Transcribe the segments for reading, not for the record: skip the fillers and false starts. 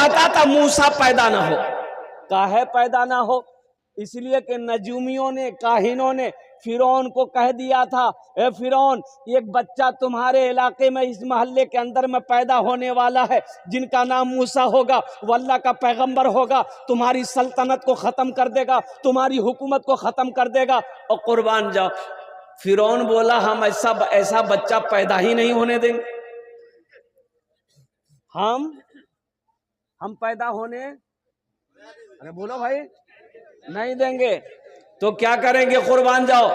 चाहता था मूसा पैदा ना हो। काहे पैदा ना हो? इसलिए कि नजूमियों ने, काहिनों ने फिरौन को कह दिया था, ए फिरौन, एक बच्चा तुम्हारे इलाके में, इस मोहल्ले के अंदर में पैदा होने वाला है, जिनका नाम मूसा होगा, वो अल्लाह का पैगंबर होगा, तुम्हारी सल्तनत को खत्म कर देगा, तुम्हारी हुकूमत को खत्म कर देगा और कुर्बान जाओ। फिरौन बोला, हम ऐसा बच्चा पैदा ही नहीं होने देंगे। हम पैदा होने, अरे बोलो भाई, नहीं देंगे। तो क्या करेंगे? कुर्बान जाओ।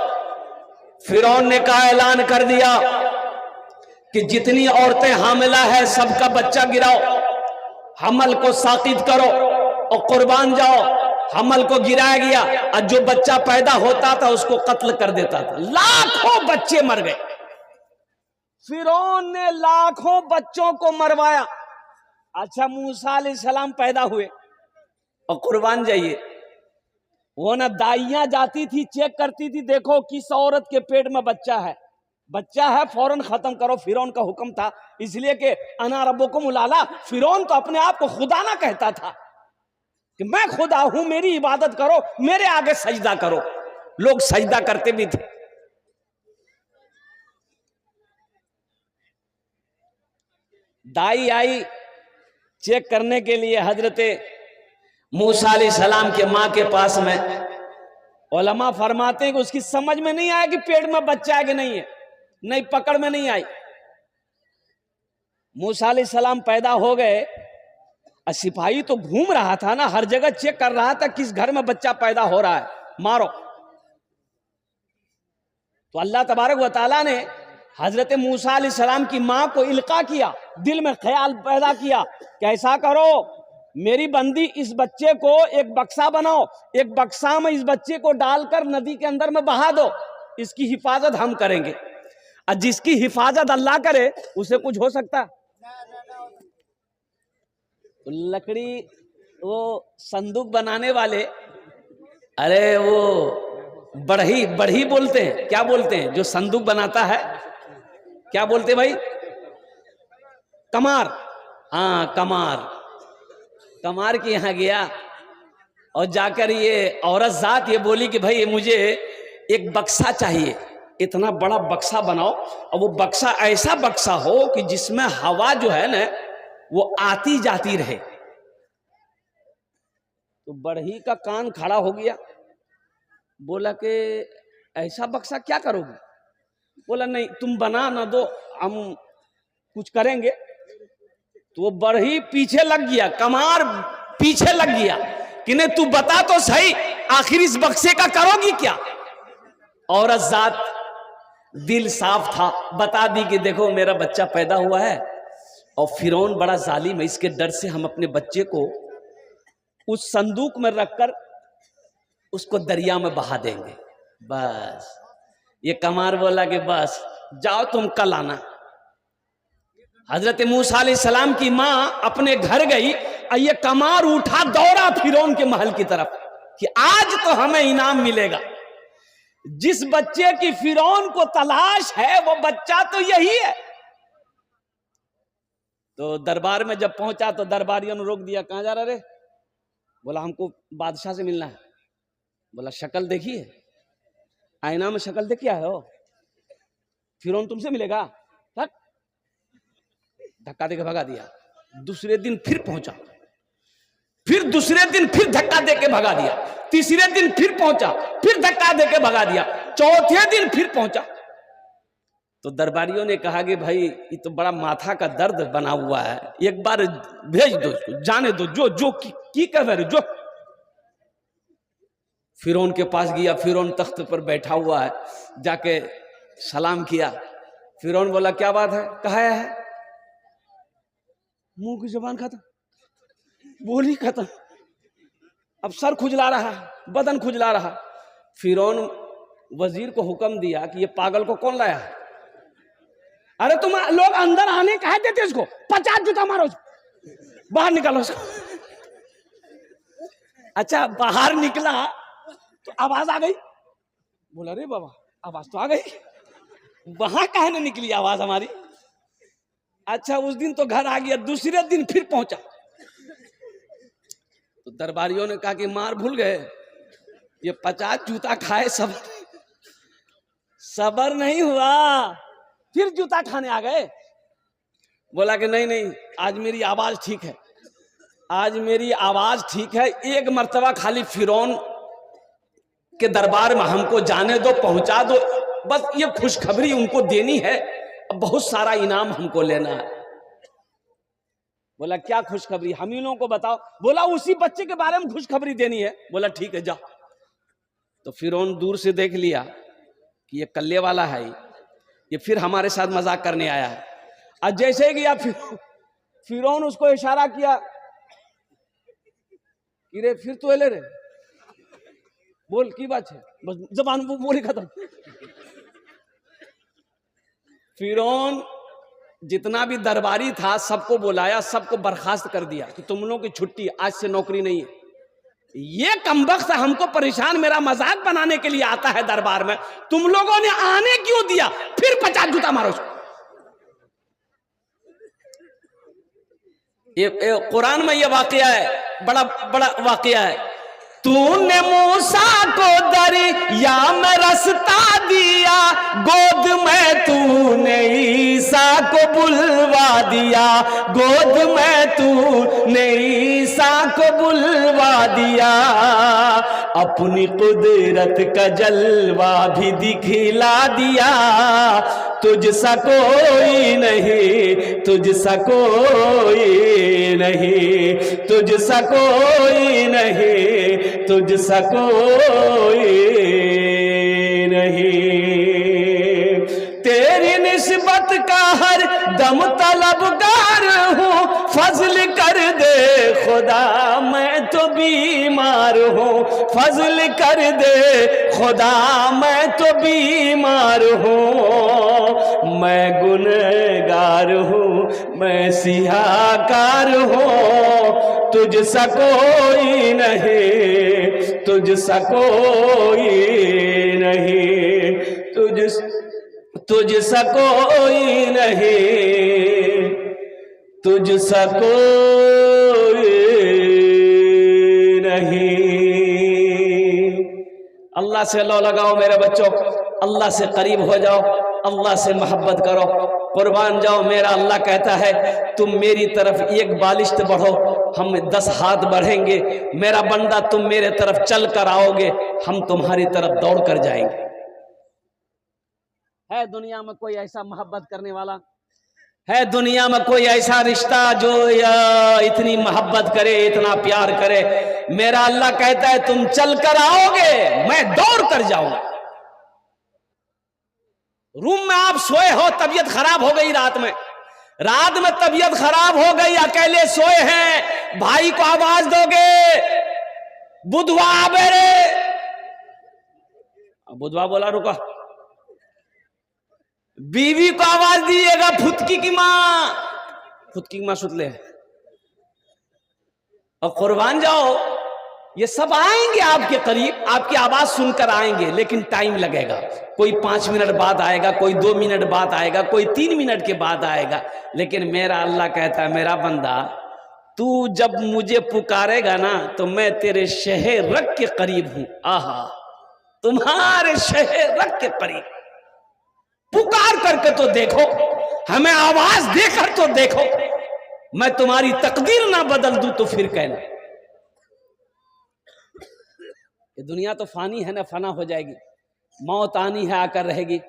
फिरौन ने कहा, ऐलान कर दिया कि जितनी औरतें हामिला है सबका बच्चा गिराओ, हमल को साकित करो और कुर्बान जाओ। हमल को गिराया गया और जो बच्चा पैदा होता था उसको कत्ल कर देता था। लाखों बच्चे मर गए। फिरौन ने लाखों बच्चों को मरवाया। अच्छा, मूसा अलैहिस्सलाम पैदा हुए और कुर्बान जाइए, वो ना दाइयां जाती थी, चेक करती थी, देखो किस औरत के पेट में बच्चा है, फौरन खत्म करो। फिरौन का हुक्म था, इसलिए कि अना रब्बुकुम उलाला। फिरौन तो अपने आप को खुदा ना कहता था कि मैं खुदा हूं, मेरी इबादत करो, मेरे आगे सजदा करो। लोग सजदा करते भी थे। दाई आई चेक करने के लिए हजरते मूसा अलैहिस्सलाम के मां के पास में। उलमा फरमाते हैं कि उसकी समझ में नहीं आया कि पेट में बच्चा है कि नहीं है, नहीं पकड़ में नहीं आई। मूसा अलैहिस्सलाम पैदा हो गए, सिपाही तो घूम रहा था ना, हर जगह चेक कर रहा था किस घर में बच्चा पैदा हो रहा है, मारो। तो अल्लाह तबारक व तआला ने हजरत मूसा अलैहिस्सलाम की मां को इल्का किया, दिल में ख्याल पैदा किया कि ऐसा करो, मेरी बंदी इस बच्चे को एक बक्सा बनाओ, एक बक्सा में इस बच्चे को डालकर नदी के अंदर में बहा दो, इसकी हिफाजत हम करेंगे। और जिसकी हिफाजत अल्लाह करे उसे कुछ हो सकता। तो लकड़ी, वो संदूक बनाने वाले, अरे वो बढ़ी बोलते हैं, क्या बोलते हैं जो संदूक बनाता है, क्या बोलते भाई? कमार। हाँ, कमार के यहां गया और जाकर ये औरत जात ये बोली कि भाई मुझे एक बक्सा चाहिए, इतना बड़ा बक्सा बनाओ, और वो बक्सा ऐसा बक्सा हो कि जिसमें हवा जो है ना वो आती जाती रहे। तो बढ़ई का कान खड़ा हो गया, बोला कि ऐसा बक्सा क्या करोगे? बोला नहीं, तुम बना ना दो, हम कुछ करेंगे। तो वो बढ़ई पीछे लग गया, कमार पीछे लग गया कि नहीं तू बता तो सही, आखिर इस बक्से का करोगी क्या? औरत जात दिल साफ था, बता दी कि देखो मेरा बच्चा पैदा हुआ है और फिरौन बड़ा जालिम है, इसके डर से हम अपने बच्चे को उस संदूक में रखकर उसको दरिया में बहा देंगे। बस ये कमार बोला कि बस जाओ तुम कल आना। हजरत मूसा अलैहिस्सलाम की मां अपने घर गई और ये कमार उठा, दौड़ा फिरौन के महल की तरफ कि आज तो हमें इनाम मिलेगा। जिस बच्चे की फिरौन को तलाश है वो बच्चा तो यही है। तो दरबार में जब पहुंचा तो दरबारियों ने रोक दिया, कहां जा रहा रे? बोला हमको बादशाह से मिलना है। बोला शक्ल देखिए, आईना में शक्ल देख, क्या है हो? फिरौन तुमसे मिलेगा? धक्का देके भगा दिया। दूसरे दिन फिर पहुंचा, फिर दूसरे दिन फिर धक्का देके भगा दिया, तीसरे दिन फिर पहुंचा, फिर धक्का देके भगा दिया, चौथे दिन फिर पहुंचा। तो दरबारियों ने कहा कि भाई ये तो बड़ा माथा का दर्द बना हुआ है, एक बार भेज दो इसको, जाने दो, जो की कह रहे जो। फिरौन के पास गया, फिरौन तख्त पर बैठा हुआ है, जाके सलाम किया। फिरौन बोला क्या बात है, कहा है? मुंह की जुबान खत्म, बोली खत्म, अब सर खुजला रहा, बदन खुजला रहा। फिरौन वजीर को हुक्म दिया कि ये पागल को कौन लाया है? अरे तुम लोग अंदर आने कहे देते इसको, 50 जूता मारो, बाहर निकालो इसको। अच्छा, बाहर निकला तो आवाज आ गई। बोला रे बाबा, आवाज तो आ गई, वहां कहे ना निकली आवाज हमारी। अच्छा, उस दिन तो घर आ गया, दूसरे दिन फिर पहुंचा, तो दरबारियों ने कहा कि मार भूल गए, ये 50 जूता खाए, सब सबर नहीं हुआ, फिर जूता खाने आ गए। बोला कि नहीं नहीं, आज मेरी आवाज ठीक है, आज मेरी आवाज ठीक है, एक मर्तबा खाली फिरौन के दरबार में हमको जाने दो, पहुंचा दो, बस ये खुशखबरी उनको देनी है, अब बहुत सारा इनाम हमको लेना है। बोला क्या खुशखबरी, हम ही लोगों को बताओ। बोला उसी बच्चे के बारे में खुशखबरी देनी है। बोला ठीक है जाओ। तो फिरौन दूर से देख लिया कि ये कल्ले वाला है, ये फिर हमारे साथ मजाक करने आया है। आज जैसे ही गया फिरौन उसको इशारा किया कि रे फिर तो ले रे, बोल की बात है, बस जबान बोली खत्म। फिरौन जितना भी दरबारी था सबको बुलाया, सबको बर्खास्त कर दिया कि तुम लोगों की छुट्टी, आज से नौकरी नहीं है। ये कमबख्त हमको परेशान, मेरा मजाक बनाने के लिए आता है दरबार में, तुम लोगों ने आने क्यों दिया? फिर 50 जूता मारो उसको। ये कुरान में ये वाकया है, बड़ा बड़ा वाकया है। तूने मूसा को दरिया में रास्ता दिया, गोद में तूने ईसा को बुलवा दिया, गोद में तूने ईसा को बुलवा दिया, अपनी कुदरत का जलवा भी दिखला दिया, तुझसा कोई नहीं, तुझसा कोई नहीं, तुझसा कोई नहीं, तुझसा कोई नहीं, तेरी निस्बत का हर दम तलबगार हूँ, फजल कर दे खुदा मैं तो बीमार हूँ, फजल कर दे खुदा मैं तो बीमार हूँ, मैं गुनहगार हूँ, मैं सियाहकार हूँ, तुझसा कोई नहीं, तुझसा कोई नहीं, तुझसा कोई नहीं, तुझसा कोई नहीं। अल्लाह से लो लगाओ मेरे बच्चों, अल्लाह से करीब हो जाओ, अल्लाह से मोहब्बत करो, कुर्बान जाओ। मेरा अल्लाह कहता है तुम मेरी तरफ एक बालिश्त बढ़ो, हम 10 हाथ बढ़ेंगे। मेरा बंदा तुम मेरे तरफ चल कर आओगे, हम तुम्हारी तरफ दौड़ कर जाएंगे। है दुनिया में कोई ऐसा मोहब्बत करने वाला? है दुनिया में कोई ऐसा रिश्ता जो इतनी मोहब्बत करे, इतना प्यार करे? मेरा अल्लाह कहता है तुम चल कर आओगे, मैं दौड़ कर जाऊंगा। रूम में आप सोए हो, तबीयत खराब हो गई, रात में तबीयत खराब हो गई, अकेले सोए हैं, भाई को आवाज दोगे बुधवा बेरे, बुधवा बोला रुको, बीवी को आवाज दिएगा फुतकी की मां सुतले, और कुर्बान जाओ ये सब आएंगे आपके करीब, आपकी आवाज सुनकर आएंगे, लेकिन टाइम लगेगा। कोई 5 मिनट बाद आएगा, कोई 2 मिनट बाद आएगा, कोई 3 मिनट के बाद आएगा। लेकिन मेरा अल्लाह कहता है मेरा बंदा तू जब मुझे पुकारेगा ना तो मैं तेरे शहर रख के करीब हूं। आहा, तुम्हारे शहर रख के करीब, पुकार करके तो देखो, हमें आवाज देकर तो देखो, मैं तुम्हारी तकदीर ना बदल दूं तो फिर कहना। ये दुनिया तो फानी है ना, फना हो जाएगी, मौत आनी है आकर रहेगी।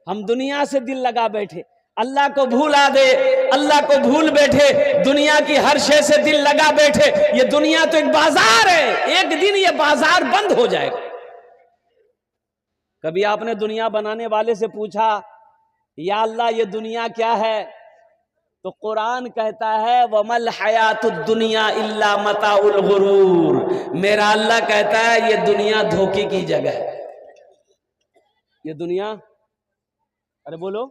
हम दुनिया से दिल लगा बैठे, अल्लाह को भूला दे, अल्लाह को भूल बैठे, दुनिया की हर शय से दिल लगा बैठे। ये दुनिया तो एक बाजार है, एक दिन ये बाजार बंद हो जाएगा। कभी आपने दुनिया बनाने वाले से पूछा या अल्लाह ये दुनिया क्या है? तो कुरान कहता है वमल हयातुद दुनिया इल्ला मताउल गुरूर। मेरा अल्लाह कहता है ये दुनिया धोखे की जगह है। ये दुनिया, अरे बोलो,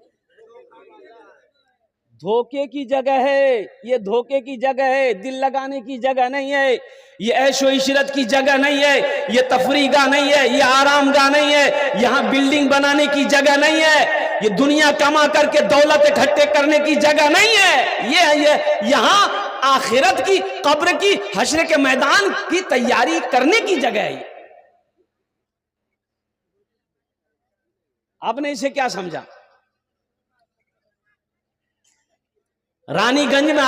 धोखे की जगह है, ये धोखे की जगह है, दिल लगाने की जगह नहीं है, ये ऐशो इशरत की जगह नहीं है, ये तफरीगा नहीं है, ये आरामगाह नहीं है, यहाँ बिल्डिंग बनाने की जगह नहीं है, ये दुनिया कमा करके दौलत इकट्ठे करने की जगह नहीं है, ये यहाँ आखिरत की, कब्र की, हश्र के मैदान की तैयारी करने की जगह है। आपने इसे क्या समझा? रानीगंज में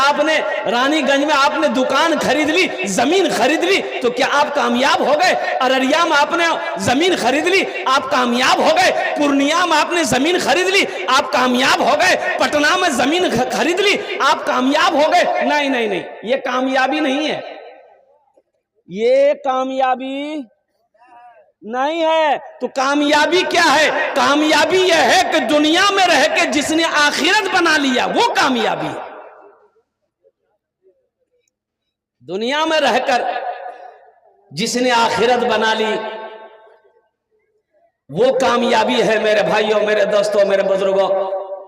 आपने दुकान खरीद ली, जमीन खरीद ली, तो क्या आप कामयाब हो गए? अररिया में आपने जमीन खरीद ली, आप कामयाब हो गए? पूर्णिया में आपने जमीन खरीद ली, आप कामयाब हो गए? पटना में जमीन खरीद ली, आप कामयाब हो गए? नहीं नहीं नहीं, ये कामयाबी नहीं है, ये कामयाबी नहीं है। तो कामयाबी क्या है? कामयाबी यह है कि दुनिया में रह के जिसने आखिरत बना लिया वो कामयाबी है। दुनिया में रहकर जिसने आखिरत बना ली वो कामयाबी है मेरे भाइयों, मेरे दोस्तों, मेरे बुजुर्गों।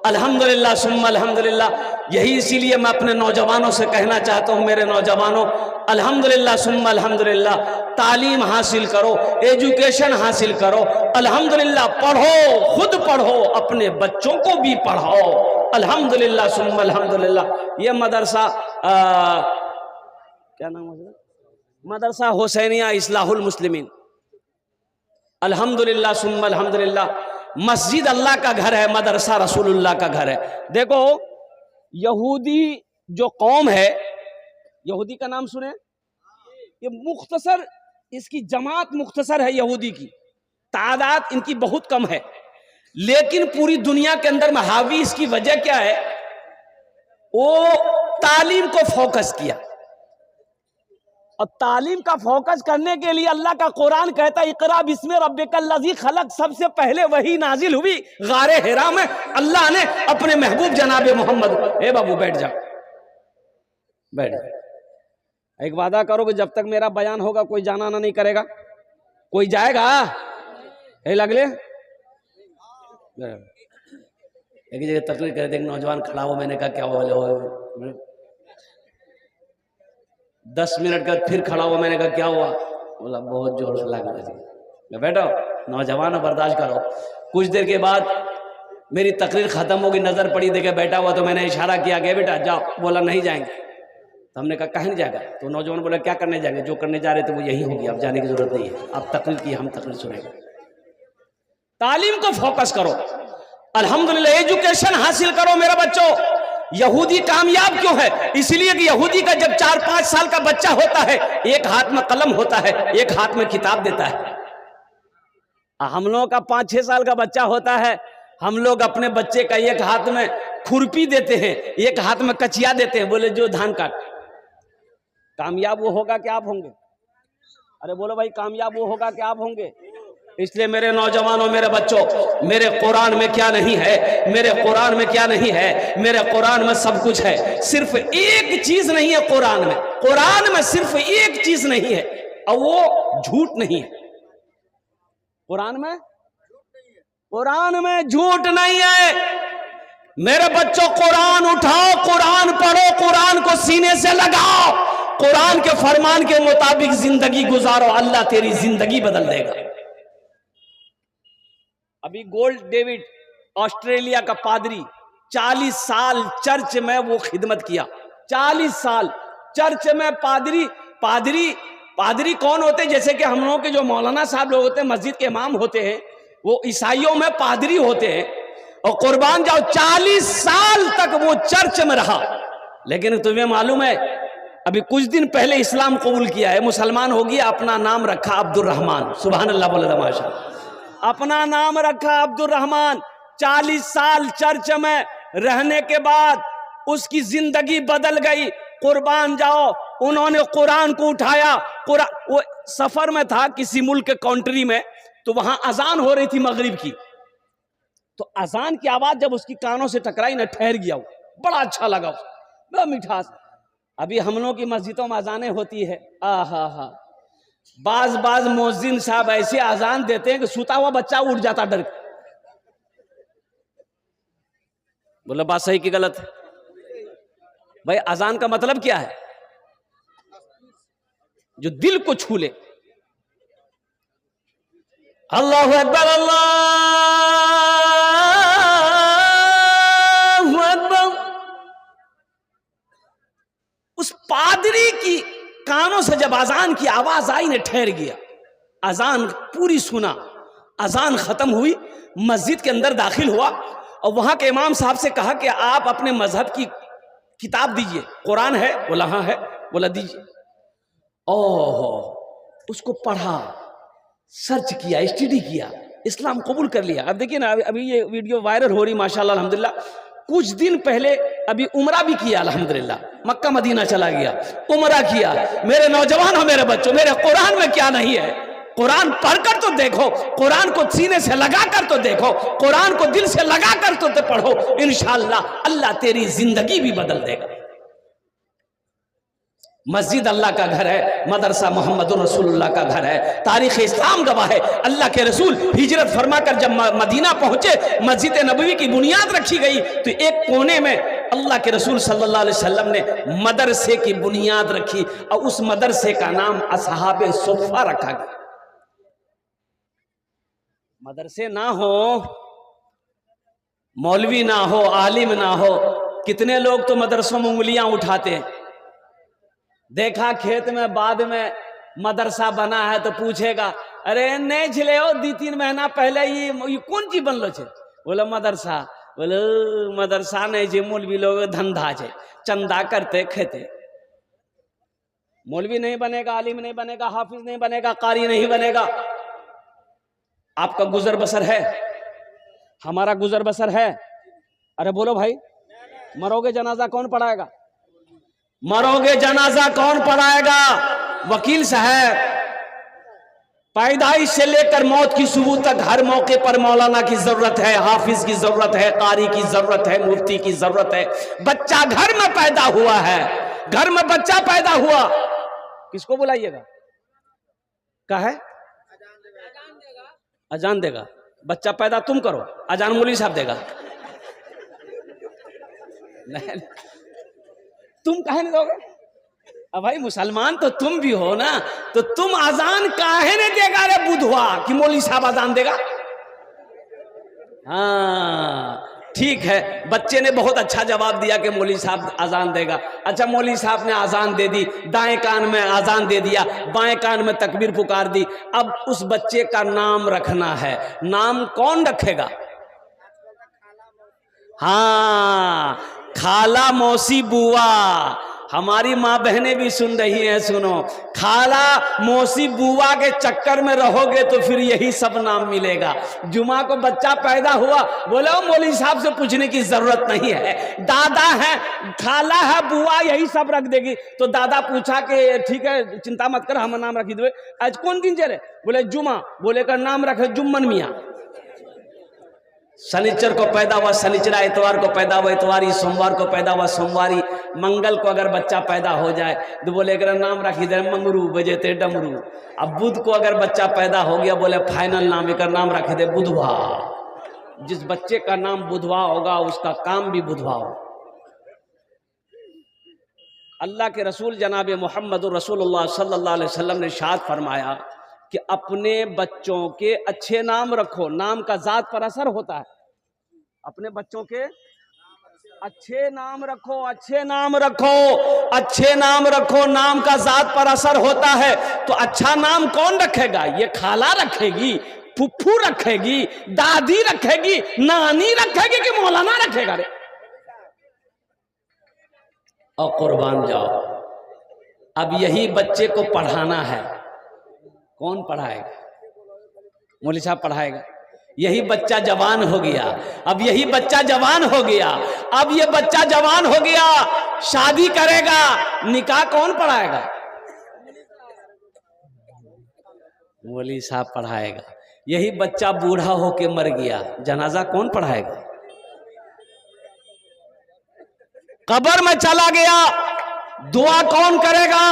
अल्हम्दुलिल्लाह सुम्मा अल्हम्दुलिल्लाह। यही इसीलिए मैं अपने नौजवानों से कहना चाहता हूं, मेरे नौजवानों, अल्हम्दुलिल्लाह सुम्मा अल्हम्दुलिल्लाह, तालीम हासिल करो, एजुकेशन हासिल करो, अल्हम्दुलिल्लाह पढ़ो, खुद पढ़ो, अपने बच्चों को भी पढ़ाओ, अल्हम्दुलिल्लाह सुम्मा अल्हम्दुलिल्लाह। ये मदरसा क्या नाम है? मदरसा हुसैनिया इस्लाहुल मुस्लिमीन, अल्हम्दुलिल्लाह सुम्मा अल्हम्दुलिल्लाह। मस्जिद अल्लाह का घर है, मदरसा रसूलुल्लाह का घर है। देखो यहूदी जो कौम है, यहूदी का नाम सुने? ये मुख्तसर, इसकी जमात मुख्तसर है यहूदी की, तादाद इनकी बहुत कम है, लेकिन पूरी दुनिया के अंदर में हावी इसकी वजह क्या है? वो तालीम को फोकस किया, और तालीम का फोकस करने के लिए अल्लाह का कुरान कहता है इक़रा बिस्मि रब्बिकल्लज़ी खलक़, सबसे पहले वही नाजिल हुई गारे हिरा में। अल्लाह ने अपने महबूब जनाबे मोहम्मद, ए बाबू बैठ जा, बैठ जा। एक वादा करो कि जब तक मेरा बयान होगा कोई जाना ना नहीं करेगा, कोई जाएगा? लगले एक जगह तकरीर करे थे, नौजवान खड़ा हो, मैंने कहा क्या हुआ? 10 मिनट का फिर खड़ा हुआ, मैंने कहा क्या हुआ? बोला बहुत जोर से लग रही थी। बैठो नौजवान, बर्दाश्त करो। कुछ देर के बाद मेरी तकरीर खत्म होगी, नजर पड़ी, देखे बैठा हुआ, तो मैंने इशारा किया गया बेटा जाओ। बोला नहीं जाएंगे। तो हमने कहा कहीं नहीं जाएगा? तो नौजवान बोला क्या करने जाएंगे? जो करने जा रहे थे वो यही होगी, अब जाने की जरूरत नहीं है, अब तकरीर की, हम तकरीर सुनेंगे। तालीम को फोकस करो, अल्हम्दुलिल्लाह एजुकेशन हासिल करो मेरे बच्चों। यहूदी कामयाब क्यों है? इसलिए कि यहूदी का जब 4-5 साल का बच्चा होता है, एक हाथ में कलम होता है, एक हाथ में किताब देता है। हम लोगों का 5-6 साल का बच्चा होता है, हम लोग अपने बच्चे का एक हाथ में खुरपी देते हैं, एक हाथ में कचिया देते हैं, बोले जो धान काट। कामयाब वो होगा कि आप होंगे? अरे बोलो भाई, कामयाब वो होगा कि आप होंगे? इसलिए मेरे नौजवानों, मेरे बच्चों, मेरे कुरान में क्या नहीं है? मेरे कुरान में क्या नहीं है? मेरे कुरान में सब कुछ है, सिर्फ एक चीज नहीं है कुरान में। कुरान में सिर्फ एक चीज नहीं है, और वो झूठ नहीं है। कुरान में झूठ नहीं है। मेरे बच्चों, कुरान उठाओ, कुरान पढ़ो, कुरान को सीने से लगाओ, कुरान के फरमान के मुताबिक जिंदगी गुजारो, अल्लाह तेरी जिंदगी बदल देगा। अभी गोल्ड डेविड ऑस्ट्रेलिया का पादरी 40 साल चर्च में वो खिदमत किया। 40 साल चर्च में पादरी कौन होते? जैसे कि हम लोगों के जो मौलाना साहब लोग होते हैं, मस्जिद के इमाम होते हैं, वो ईसाइयों में पादरी होते हैं। और कुर्बान जाओ, 40 साल तक वो चर्च में रहा। लेकिन तुम्हें मालूम है, अभी कुछ दिन पहले इस्लाम कबूल किया है, मुसलमान हो गया, अपना नाम रखा अब्दुल रहमान। सुभान अल्लाह, बोले तमाशा, अपना नाम रखा अब्दुल रहमान। 40 साल चर्च में रहने के बाद उसकी जिंदगी बदल गई। कुर्बान जाओ, उन्होंने कुरान को उठाया। वो सफर में था किसी मुल्क के कंट्री में, तो वहां अजान हो रही थी मगरिब की। तो अजान की आवाज जब उसकी कानों से टकराई ना, ठहर गया वो, बड़ा अच्छा लगा, बड़ा मिठास। अभी हम लोगों की मस्जिदों में अजानें होती है, आहा, बाज मोहज्जिन साहब ऐसे अजान देते हैं कि सूता हुआ बच्चा उठ जाता डर के। बोलो बात सही कि गलत? भाई अजान का मतलब क्या है? जो दिल को छू ले। अल्लाहु अकबर, अल्लाहु अकबर। उस कानों से जब अजान की आवाज आई ने ठहर गया, अजान पूरी सुना, अजान खत्म हुई, मस्जिद के अंदर दाखिल हुआ और वहां के इमाम साहब से कहा कि आप अपने मजहब की किताब दीजिए, कुरान है? बोला हाँ है। बोला दीजिए। ओह, उसको पढ़ा, सर्च किया, स्टडी किया, इस्लाम कबूल कर लिया। अब देखिए ना, अभी ये वीडियो वायरल हो रही माशाल्लाह अल्हम्दुलिल्लाह। कुछ दिन पहले अभी उम्रा भी किया अल्हम्दुलिल्लाह, मक्का मदीना चला गया, उम्रा किया। मेरे नौजवान हो, मेरे बच्चों, मेरे कुरान में क्या नहीं है? कुरान पढ़कर तो देखो, कुरान को सीने से लगा कर तो देखो, कुरान को दिल से लगा कर तो पढ़ो, इंशाअल्लाह अल्लाह तेरी जिंदगी भी बदल देगा। मस्जिद अल्लाह का घर है, मदरसा मोहम्मदुर रसूलुल्लाह का घर है, तारीख इस्लाम गवाह है। अल्लाह के रसूल हिजरत फरमाकर जब मदीना पहुंचे, मस्जिद नबवी की बुनियाद रखी गई, तो एक कोने में अल्लाह के रसूल सल्लल्लाहु अलैहि वसल्लम ने मदरसे की बुनियाद रखी और उस मदरसे का नाम असहाबे सुफ़ा रखा गया। मदरसे ना हो, मौलवी ना हो, आलिम ना हो, कितने लोग तो मदरसों में उंगलियां उठाते हैं। देखा खेत में बाद में मदरसा बना है तो पूछेगा, अरे नहीं छिले हो, 2-3 महीना पहले ये कौन चीज बनलो छे? बोले मदरसा। बोले मदरसा नहीं छे, मौलवी लोग धंधा छे, चंदा करते खेते। मौलवी नहीं बनेगा, आलिम नहीं बनेगा, हाफिज नहीं बनेगा, कारी नहीं बनेगा। आपका गुजर बसर है, हमारा गुजर बसर है। अरे बोलो भाई, मरोगे जनाजा कौन पढ़ाएगा? मरोगे जनाजा कौन पढ़ाएगा? वकील साहब, पैदाइश से लेकर मौत की सुबह तक हर मौके पर मौलाना की जरूरत है, हाफिज की जरूरत है, कारी की जरूरत है, मुफ्ती की जरूरत है। बच्चा घर में पैदा हुआ है, घर में बच्चा पैदा हुआ, किसको बुलाइएगा? क्या है? अजान देगा। बच्चा पैदा तुम करो, अजान मौलवी साहब देगा। नहीं, तुम काहे नहीं दोगे? अब भाई मुसलमान तो तुम भी हो ना, तो तुम अजान काहे नहीं देगा रे बुधवा कि मौलवी साहब अजान देगा? हाँ ठीक है, बच्चे ने बहुत अच्छा जवाब दिया कि मौलवी साहब अजान देगा। अच्छा, मौलवी साहब ने अजान दे दी, दाएं कान में अजान दे दिया, बाएं कान में तकबीर पुकार दी। अब उस बच्चे का नाम रखना है, नाम कौन रखेगा? हाँ, खाला, मौसी, बुआ। हमारी माँ बहनें भी सुन रही हैं, सुनो, खाला, मौसी, बुआ के चक्कर में रहोगे तो फिर यही सब नाम मिलेगा। जुमा को बच्चा पैदा हुआ, बोलो मौलवी साहब से पूछने की जरूरत नहीं है, दादा है, खाला है, बुआ, यही सब रख देगी। तो दादा पूछा कि ठीक है, चिंता मत कर, हम नाम रखी दो। आज कौन दिन चले? बोले जुमा। बोले का नाम रखे जुम्मन मियाँ। शनिचर को पैदा हुआ शनिचरा, इतवार को पैदा हुआ इतवारी, सोमवार को पैदा हुआ सोमवारी, मंगल को अगर बच्चा पैदा हो जाए तो बोले अगर नाम रखी दे मंगरू, बजेते डमरू। अब बुध को अगर बच्चा पैदा हो गया, बोले फाइनल नाम एक नाम रखे दे बुधवा। जिस बच्चे का नाम बुधवा होगा उसका काम भी बुधवा हो। अल्लाह के रसूल जनाब मोहम्मदुर रसूलुल्लाह सल्लल्लाहु अलैहि वसल्लम ने इरशाद फरमाया कि अपने बच्चों के अच्छे नाम रखो, नाम का जात पर असर होता है। अपने बच्चों के अच्छे नाम रखो, अच्छे नाम रखो, अच्छे नाम रखो, नाम का जात पर असर होता है। तो अच्छा नाम कौन रखेगा? ये खाला रखेगी, फुफ्फू रखेगी, दादी रखेगी, नानी रखेगी कि मौलाना रखेगा? रे और कुर्बान जाओ। अब यही बच्चे को पढ़ाना है, कौन पढ़ाएगा? मौलवी साहब पढ़ाएगा। यही बच्चा जवान हो गया, अब यही बच्चा जवान हो गया, अब ये बच्चा जवान हो गया, शादी करेगा, निकाह कौन पढ़ाएगा? मौलवी साहब पढ़ाएगा। यही बच्चा बूढ़ा होके मर गया, जनाजा कौन पढ़ाएगा? कब्र में चला गया, दुआ कौन करेगा?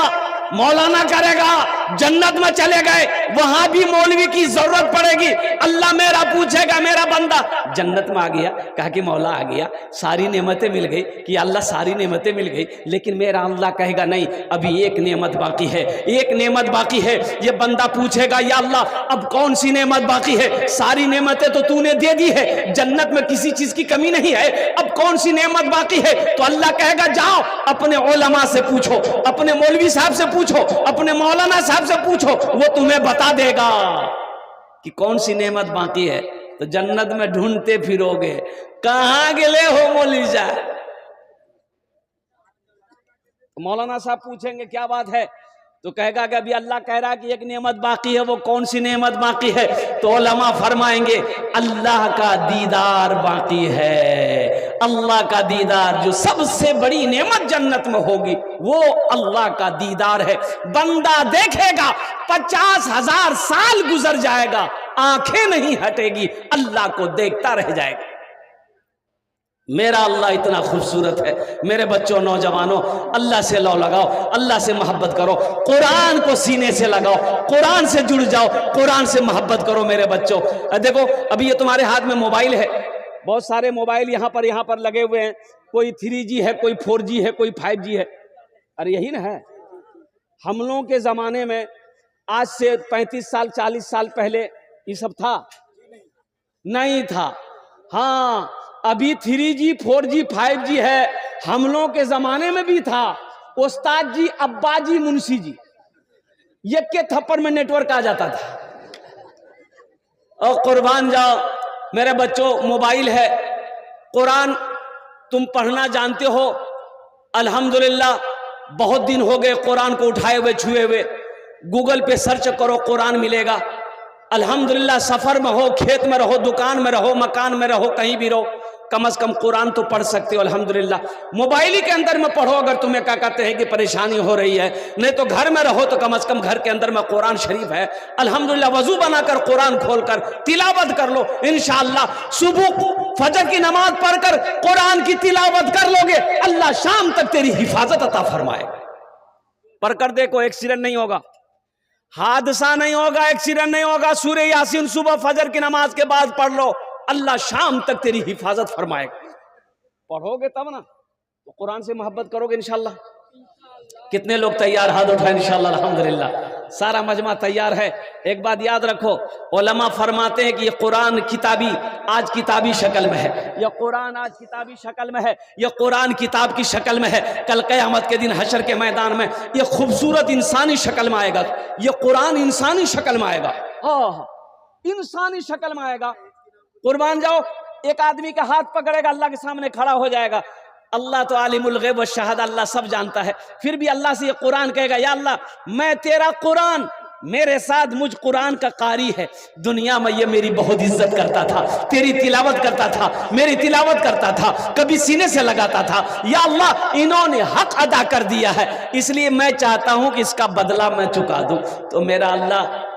मौलाना करेगा। जन्नत में चले गए, वहां भी मौलवी की जरूरत पड़ेगी। अल्लाह मेरा पूछेगा, मेरा बंदा जन्नत में आ गया, कहा कि मौला आ गया, सारी नेमतें मिल गई, कि अल्लाह सारी नेमतें मिल गई, लेकिन मेरा अल्लाह कहेगा नहीं, अभी एक नेमत बाकी है, एक नेमत बाकी है। ये बंदा पूछेगा, या अल्लाह अब कौन सी नेमत बाकी है? सारी नेमतें तो तूने दे दी है, जन्नत में किसी चीज की कमी नहीं है, अब कौन सी नेमत बाकी है? तो अल्लाह कहेगा जाओ अपने उलमा से पूछो, अपने मौलवी साहब से पूछो, पूछो, अपने मौलाना साहब से पूछो, वो तुम्हें बता देगा कि कौन सी नेमत बाकी है। तो जन्नत में ढूंढते फिरोगे, कहां गिले हो मौलवी साहब। मौलाना साहब पूछेंगे क्या बात है, तो कहेगा कि अभी अल्लाह कह रहा है कि एक नेमत बाकी है, वो कौन सी नेमत बाकी है। तो उलमा फरमाएंगे अल्लाह का दीदार बाकी है। अल्लाह का दीदार, जो सबसे बड़ी नेमत जन्नत में होगी, वो अल्लाह का दीदार है। बंदा देखेगा 50,000 साल गुजर जाएगा, आंखें नहीं हटेगी, अल्लाह को देखता रह जाएगा। मेरा अल्लाह इतना खूबसूरत है। मेरे बच्चों, नौजवानों, अल्लाह से लौ लगाओ, अल्लाह से मोहब्बत करो, कुरान को सीने से लगाओ, कुरान से जुड़ जाओ, कुरान से मोहब्बत करो। मेरे बच्चों देखो, अभी ये तुम्हारे हाथ में मोबाइल है, बहुत सारे मोबाइल यहाँ पर लगे हुए हैं। कोई 3G है, कोई 4G है, कोई 5G है। अरे यही ना है। हम लोगों के जमाने में आज से 35 साल 40 साल पहले ये सब था? नहीं था। हाँ, अभी 3G 4G 5G है, हम लोगों के जमाने में भी था। उस्ताद जी, अब्बा जी, मुंशी जी, ये के थप्पड़ में नेटवर्क आ जाता था। और कुर्बान जाओ मेरे बच्चों, मोबाइल है, कुरान तुम पढ़ना जानते हो, अल्हम्दुलिल्लाह। बहुत दिन हो गए कुरान को उठाए हुए, छुए हुए। गूगल पे सर्च करो, कुरान मिलेगा। अल्हम्दुलिल्लाह, सफर में हो, खेत में रहो, दुकान में रहो, मकान में रहो, कहीं भी रहो, कम से कम कुरान तो पढ़ सकते हो। अल्हम्दुलिल्लाह, मोबाइल ही के अंदर में पढ़ो अगर तुम्हें क्या कहते हैं कि परेशानी हो रही है। नहीं तो घर में रहो तो कम से कम घर के अंदर में कुरान शरीफ है। अल्हम्दुलिल्लाह, वजू बनाकर कुरान खोलकर तिलावत कर लो। इंशाअल्लाह सुबह फजर की नमाज पढ़कर कुरान की तिलावत कर लोगे, अल्लाह शाम तक तेरी हिफाजत अता फरमाएगा। पढ़कर देखो, एक्सीडेंट नहीं होगा, हादसा नहीं होगा, एक्सीडेंट नहीं होगा। सूरह यासीन सुबह फजर की नमाज के बाद पढ़ लो, अल्लाह शाम तक तेरी हिफाजत फरमाएगा। पढ़ोगे तब ना, तो कुरान से मोहब्बत करोगे इंशाअल्लाह। कितने लोग तैयार, हाथ उठाएं इंशाअल्लाह। अल्हम्दुलिल्लाह, सारा मजमा तैयार है। एक बात याद रखो, उलमा फरमाते हैं कि ये कुरान किताबी आज किताबी शक्ल में है, यह कुरान आज किताबी शक्ल में है, यह कुरान किताब की शक्ल में है। कल क़यामत के दिन हशर के मैदान में यह खूबसूरत इंसानी शक्ल में आएगा। यह कुरान इंसानी शक्ल में आएगा, हाँ, इंसानी शक्ल में आएगा। कुर्बान जाओ, एक आदमी का हाथ पकड़ेगा, अल्लाह के सामने खड़ा हो जाएगा। अल्लाह तो आलिमुल गैब व शहादा, अल्लाह सब जानता है। फिर भी अल्लाह से ये कुरान कहेगा, या अल्लाह, मैं तेरा कुरान, मेरे साथ मुझ कुरान का कारी है। दुनिया में ये मेरी बहुत इज्जत करता था, तेरी तिलावत करता था, मेरी तिलावत करता था, कभी सीने से लगाता था। या अल्लाह, इन्होंने हक अदा कर दिया है, इसलिए मैं चाहता हूं कि इसका बदला मैं चुका दूं। तो मेरा अल्लाह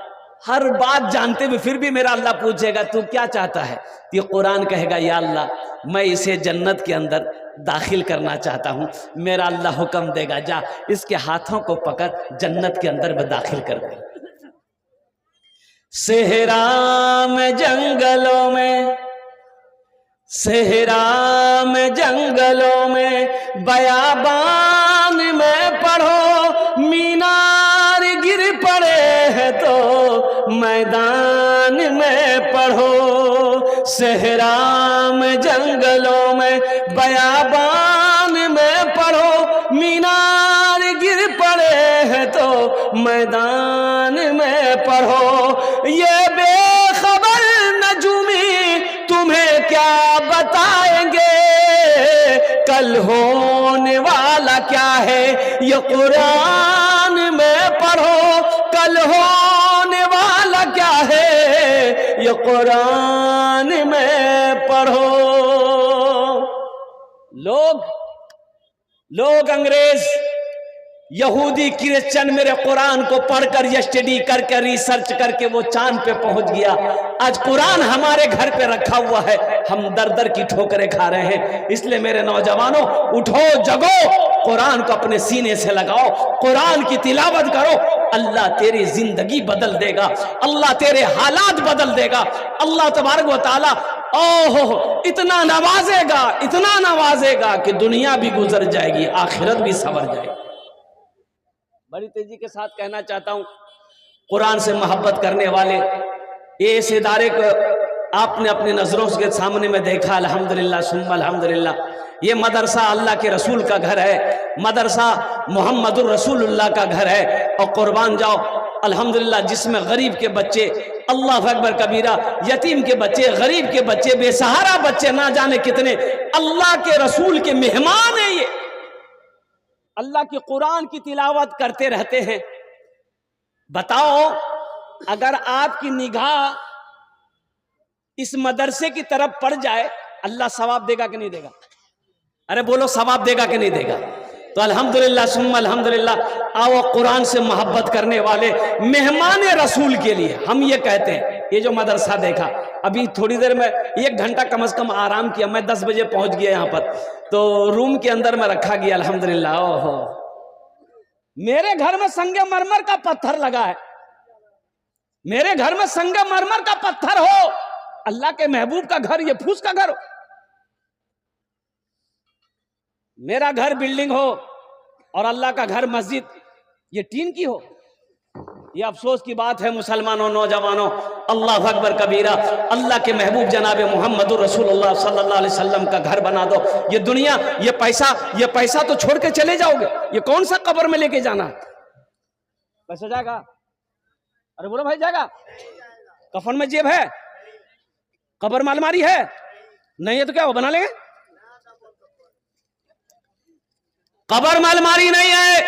हर बात जानते हुए फिर भी मेरा अल्लाह पूछेगा, तू क्या चाहता है? ये कुरान कहेगा, या अल्लाह, मैं इसे जन्नत के अंदर दाखिल करना चाहता हूं। मेरा अल्लाह हुक्म देगा, जा इसके हाथों को पकड़ जन्नत के अंदर में दाखिल कर दे। सेहरा में जंगलों में, सेहरा में जंगलों में, बयाबान में पढ़ो, मीनार गिर पड़े हैं तो मैदान में पढ़ो। सेहरा में जंगलों में, बयाबान में पढ़ो, मीनार गिर पड़े हैं तो मैदान में पढ़ो। ये बेखबर नजूमी तुम्हें क्या बताएंगे, कल होने वाला क्या है, ये कुरान में पढ़ो। कल होने वाला क्या है, ये कुरान में पढ़ो। लोग अंग्रेज, यहूदी, क्रिश्चियन मेरे कुरान को पढ़कर, स्टडी करके, रिसर्च करके वो चांद पे पहुंच गया। आज कुरान हमारे घर पे रखा हुआ है, हम दर दर की ठोकरें खा रहे हैं। इसलिए मेरे नौजवानों, उठो, जगो, कुरान को अपने सीने से लगाओ, कुरान की तिलावत करो। अल्लाह तेरी जिंदगी बदल देगा, अल्लाह तेरे हालात बदल देगा। अल्लाह तबारक व तआला ओहो इतना नवाजेगा, इतना नवाजेगा कि दुनिया भी गुजर जाएगी, आखिरत भी संवर जाएगी। बड़ी तेजी के साथ कहना चाहता हूं, कुरान से मोहब्बत करने वाले ये इस इदारे को आपने अपनी नजरों के सामने में देखा, अल्हम्दुलिल्लाह सुम्मा अल्हम्दुलिल्लाह। ये मदरसा अल्लाह के रसूल का घर है, मदरसा मोहम्मदुर रसूलुल्लाह का घर है। और कुर्बान जाओ अल्हम्दुलिल्लाह जिसमें गरीब के बच्चे, अल्लाह अकबर कबीरा, यतीम के बच्चे, गरीब के बच्चे, बेसहारा बच्चे, ना जाने कितने अल्लाह के रसूल के मेहमान हैं। ये अल्लाह की कुरान की तिलावत करते रहते हैं। बताओ अगर आपकी निगाह इस मदरसे की तरफ पड़ जाए, अल्लाह सवाब देगा कि नहीं देगा? अरे बोलो, सवाब देगा कि नहीं देगा? तो अल्हम्दुलिल्लाह सुम्मा अल्हम्दुलिल्लाह। आओ कुरान से मोहब्बत करने वाले मेहमान रसूल के लिए हम ये कहते हैं, ये जो मदरसा देखा, अभी थोड़ी देर में 1 घंटा कम से कम आराम किया। मैं 10 बजे पहुंच गया यहाँ पर, तो रूम के अंदर में रखा गया अल्हम्दुलिल्लाह। ओहो, मेरे घर में संगमरमर का पत्थर लगा है, मेरे घर में संगमरमर का पत्थर हो, अल्लाह के महबूब का घर ये फूस का घर हो। मेरा घर बिल्डिंग हो और अल्लाह का घर मस्जिद ये टीन की हो। ये अफसोस की बात है मुसलमानों, नौजवानों, अल्लाह अकबर कबीरा। अल्लाह के महबूब जनाब मोहम्मदुर रसूलुल्लाह सल्लल्लाहु अलैहि वसल्लम का घर बना दो। ये दुनिया, ये पैसा तो छोड़ के चले जाओगे, ये कौन सा कब्र में लेके जाना? पैसा जाएगा? अरे बोलो भाई, जाएगा? कफन में जेब है, कब्र में अलमारी है, नहीं है तो क्या वो बना लेंगे? कब्र में अलमारी नहीं है,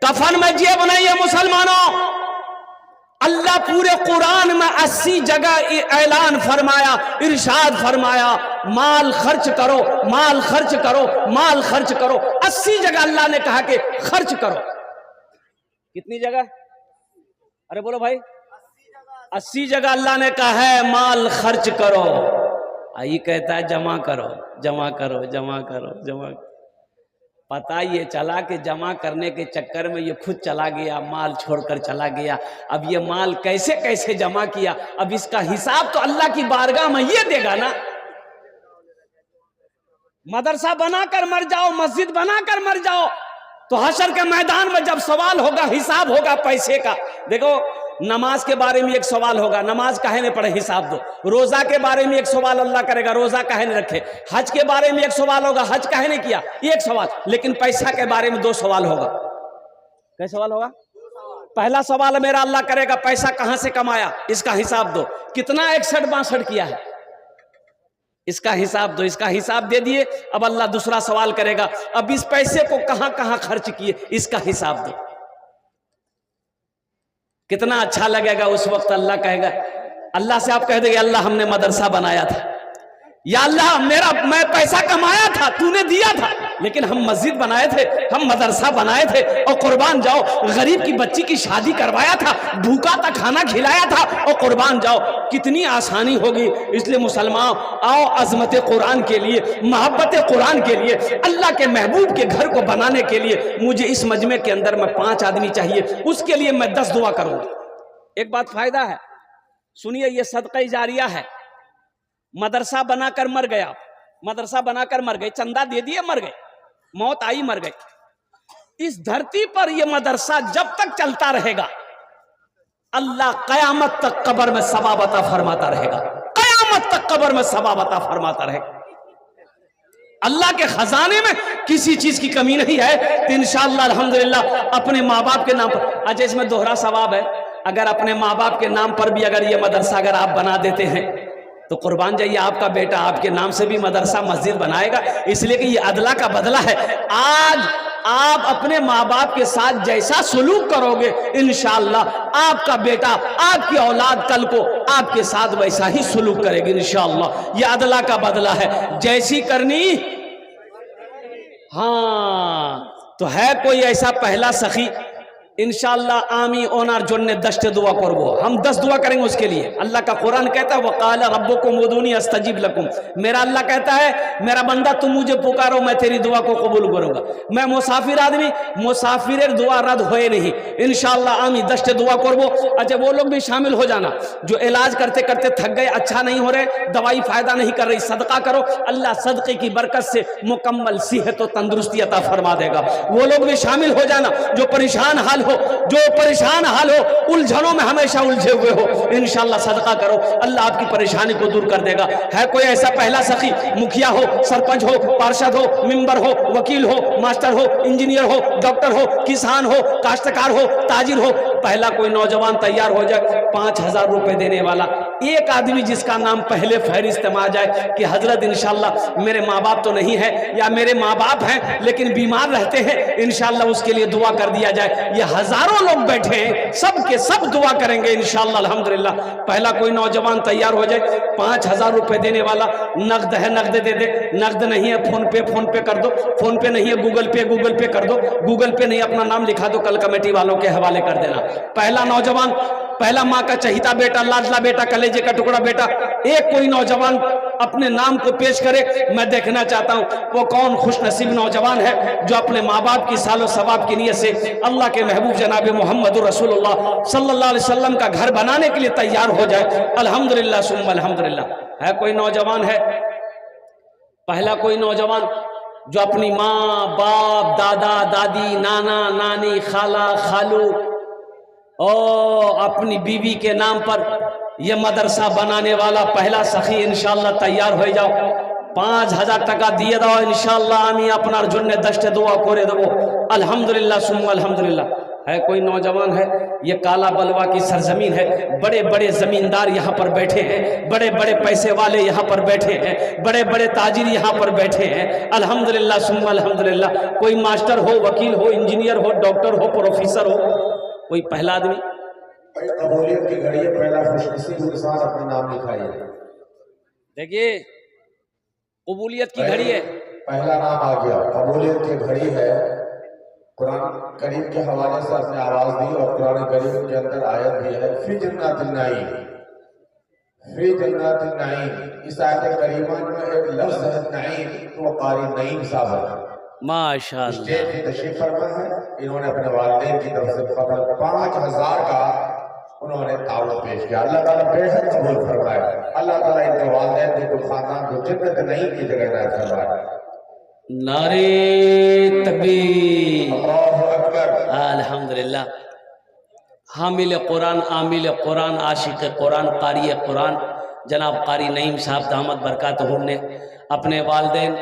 कफन में जेब नहीं है। मुसलमानों, अल्लाह पूरे कुरान में 80 जगह ऐलान फरमाया, इरशाद फरमाया, माल खर्च करो, माल खर्च करो, माल खर्च करो। 80 जगह अल्लाह ने कहा कि खर्च करो। कितनी जगह? अरे बोलो भाई, 80 जगह अल्लाह ने कहा है माल खर्च करो। आई कहता है जमा करो, जमा करो, जमा करो, जमा करो। पता ये चला कि जमा करने के चक्कर में ये खुद चला गया, माल छोड़कर चला गया। अब ये माल कैसे कैसे जमा किया, अब इसका हिसाब तो अल्लाह की बारगाह में ये देगा ना। मदरसा बनाकर मर जाओ, मस्जिद बनाकर मर जाओ, तो हशर के मैदान में जब सवाल होगा, हिसाब होगा पैसे का। देखो, नमाज के बारे में एक सवाल होगा, नमाज काहे नहीं पढ़े, हिसाब दो। रोजा के बारे में एक सवाल अल्लाह करेगा, रोजा काहे नहीं रखे। हज के बारे में एक सवाल होगा, हज काहे नहीं किया, एक सवाल। लेकिन पैसा के बारे में 2 सवाल होगा। क्या सवाल होगा? पहला सवाल मेरा अल्लाह करेगा, पैसा कहां से कमाया, इसका हिसाब दो। कितना 61-62 किया है, इसका हिसाब दो। इसका हिसाब दे दिए, अब अल्लाह दूसरा सवाल करेगा, अब इस पैसे को कहां कहां खर्च किए, इसका हिसाब दो। कितना अच्छा लगेगा उस वक्त। अल्लाह कहेगा, अल्लाह से आप कह देंगे, अल्लाह हमने मदरसा बनाया था, या अल्लाह मैं पैसा कमाया था, तूने दिया था, लेकिन हम मस्जिद बनाए थे, हम मदरसा बनाए थे, और कुर्बान जाओ गरीब की बच्ची की शादी करवाया था, भूखा था खाना खिलाया था, और कुर्बान जाओ कितनी आसानी होगी। इसलिए मुसलमान, आओ अजमत कुरान के लिए, मोहब्बत कुरान के लिए, अल्लाह के महबूब के घर को बनाने के लिए मुझे इस मजमे के अंदर में 5 आदमी चाहिए, उसके लिए मैं 10 दुआ करूंगा। एक बात फायदा है, सुनिए, ये सदका जारिया है। मदरसा बनाकर मर गया, मदरसा बनाकर मर गए, चंदा दे दिए, मर गए, मौत आई, मर गए। इस धरती पर यह मदरसा जब तक चलता रहेगा, अल्लाह कयामत तक कब्र में सवाब अता फरमाता रहेगा, कयामत तक कब्र में सवाब अता फरमाता रहेगा। अल्लाह के खजाने में किसी चीज की कमी नहीं है। तो इंशाअल्लाह अल्हम्दुलिल्लाह अपने माँ बाप के नाम पर, अच्छा इसमें दोहरा सवाब है, अगर अपने माँ बाप के नाम पर भी अगर ये मदरसा अगर आप बना देते हैं तो कुर्बान जाइए, आपका बेटा आपके नाम से भी मदरसा मस्जिद बनाएगा, इसलिए कि ये अदला का बदला है। आज आप अपने माँ बाप के साथ जैसा सलूक करोगे, इंशाअल्लाह आपका बेटा, आपकी औलाद कल को आपके साथ वैसा ही सलूक करेगी इंशाअल्लाह। ये अदला का बदला है, जैसी करनी। हाँ, तो है कोई ऐसा पहला सखी, इंशाअल्लाह आमी ओनार जोन्ने 10 दुआ करबो, हम 10 दुआ करेंगे उसके लिए। अल्लाह का कुरान कहता है, वक़ाल रब्बुकुम उदूनी अस्तजीब लकुम। मेरा अल्लाह कहता है, मेरा बंदा तुम मुझे पुकारो, मैं तेरी दुआ को कबूल करूंगा। मैं मुसाफिर आदमी, मुसाफिर दुआ रद्द होए नहीं, इंशाअल्लाह आमी 10 दुआ करबो। अच्छा वो लोग भी शामिल हो जाना जो इलाज करते करते थक गए, अच्छा नहीं हो रहे, दवाई फायदा नहीं कर रही, सदका करो, अल्लाह सदके की बरकत से मुकम्मल सेहत और तंदुरुस्ती अता फरमा देगा। वो लोग भी शामिल हो जाना जो परेशान हाल हो, जो परेशान हाल हो, उलझनों में हमेशा उलझे हुए हो, इंशाअल्लाह सदका करो, अल्लाह आपकी परेशानी को दूर कर देगा। है कोई ऐसा पहला सखी, मुखिया हो, सरपंच हो, पार्षद हो, मेंबर हो, वकील हो, मास्टर हो, इंजीनियर हो, डॉक्टर हो, किसान हो, काश्तकार हो, ताजिर हो, पहला कोई नौजवान तैयार हो जाए 5,000 रुपए देने वाला, एक आदमी जिसका नाम पहले फहरिस्त में आ जाए कि हजरत इंशाअल्लाह मेरे माँ बाप तो नहीं है या मेरे माँ बाप हैं लेकिन बीमार रहते हैं, इंशाअल्लाह उसके लिए दुआ कर दिया जाए। ये हजारों लोग बैठे हैं, सब के सब दुआ करेंगे इंशाअल्लाह अल्हम्दुलिल्लाह। पहला कोई नौजवान तैयार हो जाए 5,000 रुपए देने वाला, नकद है नकद दे दे, नकद नहीं है फोन पे कर दो, फोन पे नहीं है गूगल पे कर दो, गूगल पे नहीं अपना नाम लिखा दो, कल कमेटी वालों के हवाले कर देना। पहला नौजवान, पहला माँ का चहीता बेटा, लाडला बेटा, कलेजे का टुकड़ा बेटा, एक कोई नौजवान अपने नाम को पेश करे। मैं देखना चाहता हूं वो कौन खुशनसीब नौजवान है जो अपने माँ बाप की सालो सवाब की नीयत से अल्लाह के महबूब जनाब मोहम्मद रसूलुल्लाह सल्लल्लाहु अलैहि वसल्लम का घर बनाने के लिए तैयार हो जाए। अल्हम्दुलिल्लाह सुम्मा अल्हम्दुलिल्लाह। है कोई नौजवान है, पहला कोई नौजवान जो अपनी माँ बाप, दादा दादी, नाना नानी, खाला खालू और अपनी बीवी के नाम पर यह मदरसा बनाने वाला पहला सखी इंशाअल्लाह तैयार हो जाओ। 5,000 টাকা দিয়ে দাও इंशाअल्लाह, আমি আপনার জন্য 10টা দোয়া করে দেবো। अल्हम्दुलिल्लाह सुम्मा अल्हम्दुलिल्लाह। है कोई नौजवान है, ये काला बलवा की सरजमीन है, बड़े बड़े जमींदार यहाँ पर बैठे हैं, बड़े बड़े पैसे वाले यहाँ पर बैठे हैं, बड़े बड़े ताजिर यहाँ पर बैठे हैं। अल्हम्दुलिल्लाह सुम्मा अल्हम्दुलिल्लाह। कोई मास्टर हो, वकील हो, इंजीनियर हो, डॉक्टर हो, प्रोफेसर हो, कोई पहला आदमी कबूलियत की घड़ी है, पहला खुशनसीब के साथ अपना नाम लिखाइए। देखिए कबूलियत की घड़ी है, पहला नाम आ गया, कबूलियत की घड़ी है। कुरान करीम के हवाले से आपने आवाज दी और कुरान करीम के अंदर आयत भी है, फी जन्नतिन नईम, फी जन्नतिन नईम। इस आयत करीमा में एक लफ्ज है नईम, तो कारी नईम साहब है, माशाअल्लाह, स्टेज की तशरीफ फरमा है। इन्होंने अपने वालिदैन की तरफ से 5,000 का उन्होंने ताउन पेश किया। अल्लाह ताला बेहद कबूल फरमाए। अल्लाह ताला इनके वालिदैन को, खानदान को जन्नत नईम की जगह नाज़िल फरमाए। नारे तकबीर, अल्लाहु अकबर। अल्हम्दुलिल्लाह। हामिल कुरान, आमिल कुरान, आशिक कुरान, कारी कुरान जनाब कारी नईम साहब दामद बरकातहू ने अपने वालिदैन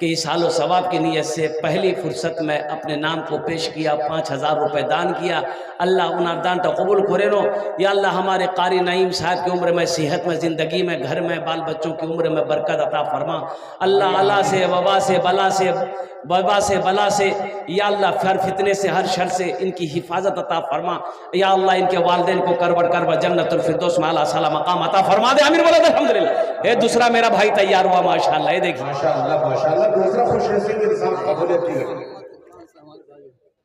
के सालो सवाब की नीयत से पहली फुर्सत में अपने नाम को पेश किया, 5,000 रुपये दान किया। अल्लाह उन्हें दान तो कबूल करे नो। या अल्लाह हमारे कारी नईम साहब की उम्र में, सेहत में, ज़िंदगी में, घर में, बाल बच्चों की उम्र में बरकत अता फरमा। अल्लाह अला से, वबा से, बला से, बला से, या अल्लाह फर फितने से, हर शर से इनकी हिफाजत अता फरमा। या अल्लाह इनके वालिदैन को करब जन्नतुल फिरदौस में आला साला मकाम अता फरमा दे। आमीन बोलो अल्हम्दुलिल्लाह। ये दूसरा मेरा भाई तैयार हुआ माशाअल्लाह। ये देखिए माशाअल्लाह माशाअल्लाह। दूसरा खुशनसीब इंसान कबूलियत की घड़ी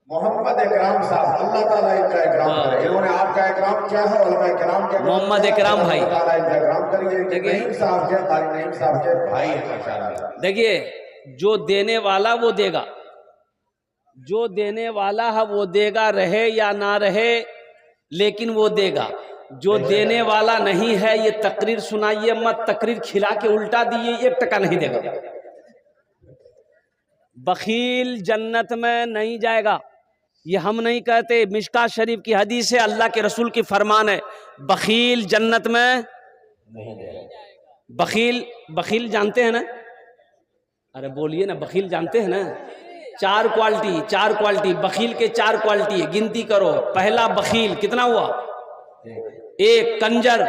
मोहम्मद इकराम साहब, अल्लाह ताला इनका इकराम करे। इन्होंने आपका इकराम किया है, उलमा इकराम के मोहम्मद इकराम भाई, अल्लाह ताला इनका इकराम करिए। नईम साहब के, कारी नईम साहब के भाई हैं माशाअल्लाह। देखिए जो देने वाला वो देगा, जो देने वाला है वो देगा, रहे या ना रहे लेकिन वो देगा। जो देने वाला नहीं है ये तकरीर सुनाइए मत, तकरीर खिला के उल्टा दिए, 1 टका नहीं देगा। बखील जन्नत में नहीं जाएगा, ये हम नहीं कहते, मिशकात शरीफ की हदीस है, अल्लाह के रसूल की फरमान है, बखील जन्नत में नहीं जाएगा। बखील जानते हैं ना? अरे बोलिए ना, बखील जानते हैं ना? 4 क्वालिटी बखील के 4 क्वालिटी है, गिनती करो। पहला बखील कितना हुआ? 1 कंजर,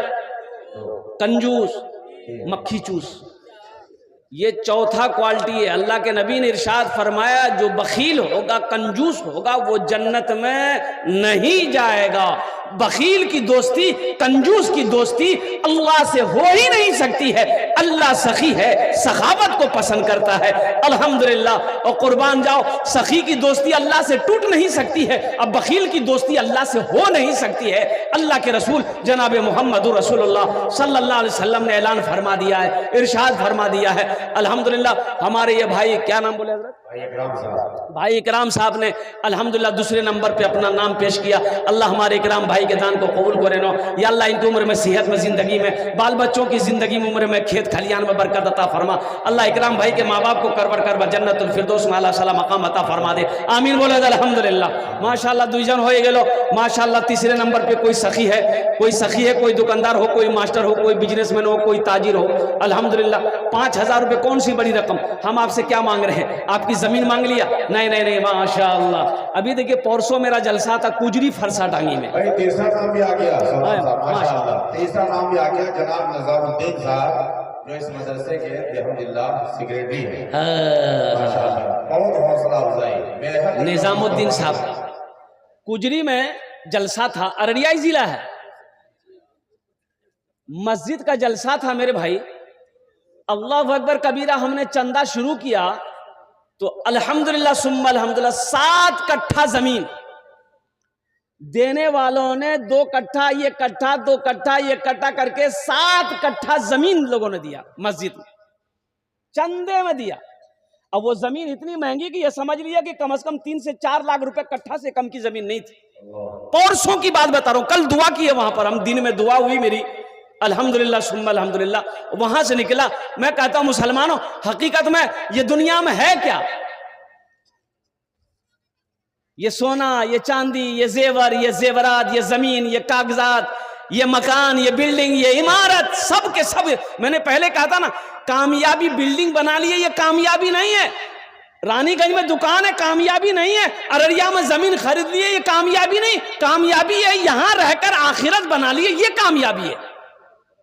कंजूस, मक्खी चूस। ये चौथा क्वालिटी है। अल्लाह के नबी ने इरशाद फरमाया जो बखील होगा, कंजूस होगा, वो जन्नत में नहीं जाएगा। बखील की दोस्ती, कंजूस की दोस्ती अल्लाह से हो ही नहीं सकती है। अल्लाह सखी है, सखावत को पसंद करता है। अल्हम्दुलिल्लाह। और कुर्बान जाओ, सखी की दोस्ती अल्लाह से टूट नहीं सकती है, अब बखील की दोस्ती अल्लाह से हो नहीं सकती है। अल्लाह के रसूल जनाब मोहम्मद रसूलुल्लाह सल्लल्लाहु अलैहि वसल्लम ने ऐलान फरमा दिया है, इरशाद फरमा दिया है। अल्हम्दुलिल्लाह। हमारे ये भाई, क्या नाम बोले हज़रत? भाई इकराम साहब ने अल्हम्दुलिल्लाह दूसरे नंबर पे अपना नाम पेश किया। अल्लाह हमारे इकराम भाई के दान को कबूल करे नो। या अल्लाह इनकी उम्र में, सेहत में, ज़िंदगी में, बाल बच्चों की ज़िंदगी में, उम्र में, खेत खलियान में बरकत अता फरमा। अल्लाह इकराम भाई के माँ बाप को करवर करवर जन्नतुल फिरदौस में आला साला मकाम अता फरमा दे। आमीन बोले अल्हम्दुलिल्लाह। माशाल्लाह दुईजन हो गेलो माशाल्लाह। तीसरे नंबर पे कोई सखी है, कोई दुकानदार हो, कोई मास्टर हो, कोई बिजनेसमैन हो, कोई ताजिर हो। अल्हम्दुलिल्लाह 5,000 रुपये कौन सी बड़ी रकम। हम आपसे क्या मांग रहे हैं? आपकी जमीन मांग लिया? नहीं नहीं नहीं, माशाअल्लाह। अभी देखिए परसों मेरा जलसा था कुजरी फरसा टांगी में। भाई तीसरा नाम भी आ गया, माशाअल्लाह। तीसरा नाम भी आ गया, जनाब नज़ारुद्दीन साहब जो इस मदरसे के अल्हम्दुलिल्लाह सेक्रेटरी हैं। माशाअल्लाह, बहुत हौसला अफजाई। निजामुद्दीन साहब कुजरी में जलसा था, अररिया जिला है। मस्जिद का जलसा था मेरे भाई। अल्लाह अकबर कबीरा। हमने चंदा शुरू किया तो अल्हम्दुलिल्लाह सुम्मा अल्हम्दुलिल्लाह 7 कट्ठा जमीन देने वालों ने 2 कट्ठा, 1 कट्ठा, 2 कट्ठा, 1 कट्ठा करके 7 कट्ठा जमीन लोगों ने दिया मस्जिद में, चंदे में दिया। अब वो जमीन इतनी महंगी कि ये समझ लिया कि कम से कम 3 से 4 लाख रुपए कट्ठा से कम की जमीन नहीं थी। परसों की बात बता रहा हूं, कल दुआ की है वहां पर। हम दिन में दुआ हुई मेरी अल्हम्दुलिल्लाह सुम्मा अल्हम्दुलिल्लाह। वहां से निकला। मैं कहता हूं मुसलमानों, हकीकत में ये दुनिया में है क्या? ये सोना, ये चांदी, ये जेवर, ये जेवरात, ये जमीन, ये कागजात, ये मकान, ये बिल्डिंग, ये इमारत, सब के सब। मैंने पहले कहा था ना, कामयाबी बिल्डिंग बना ली है, ये कामयाबी नहीं है। रानीगंज में दुकान है, कामयाबी नहीं है। अररिया में जमीन खरीद ली है, ये कामयाबी नहीं। कामयाबी है यहां रहकर आखिरत बना ली है, ये कामयाबी है।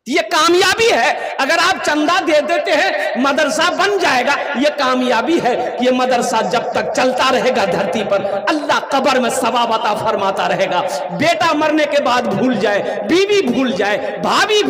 ये कामयाबी है। अगर आप चंदा दे देते हैं मदरसा बन जाएगा, ये कामयाबी है। ये मदरसा जब तक चलता रहेगा धरती पर, अल्लाह कब्र में सवाब अता फरमाता रहेगा। बेटा मरने के बाद भूल जाए, बीवी भूल जाए, भाई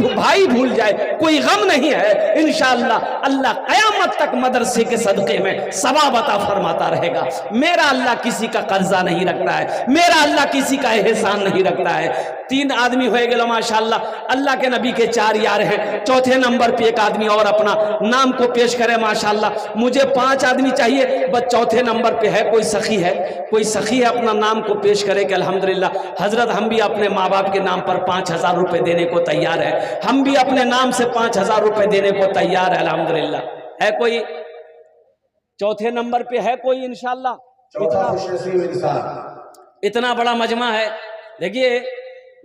भूल जाए, कोई गम नहीं है। इंशाअल्लाह अल्लाह कयामत तक मदरसे के सदके में सवाब अता फरमाता रहेगा। मेरा अल्लाह किसी का कर्जा नहीं रखता है, मेरा अल्लाह किसी का एहसान नहीं रखता है। 3 आदमी हो गए माशाअल्लाह। अल्लाह के नबी के 4 यार हैं। चौथे नंबर पे एक आदमी और अपना नाम को पेश करे माशाअल्लाह। मुझे 5 आदमी चाहिए, बस चौथे नंबर पे है। कोई सखी है, कोई सखी है, अपना नाम को पेश करे कि अल्हम्दुलिल्लाह हजरत हम भी अपने माँ बाप के नाम पर 5,000 रुपए देने को तैयार है। हम भी अपने नाम से 5,000 रुपए देने को तैयार है। अल्हम्दुलिल्लाह है कोई चौथे नंबर पे है कोई? इंशाअल्लाह इतना बड़ा मजमा है। देखिए,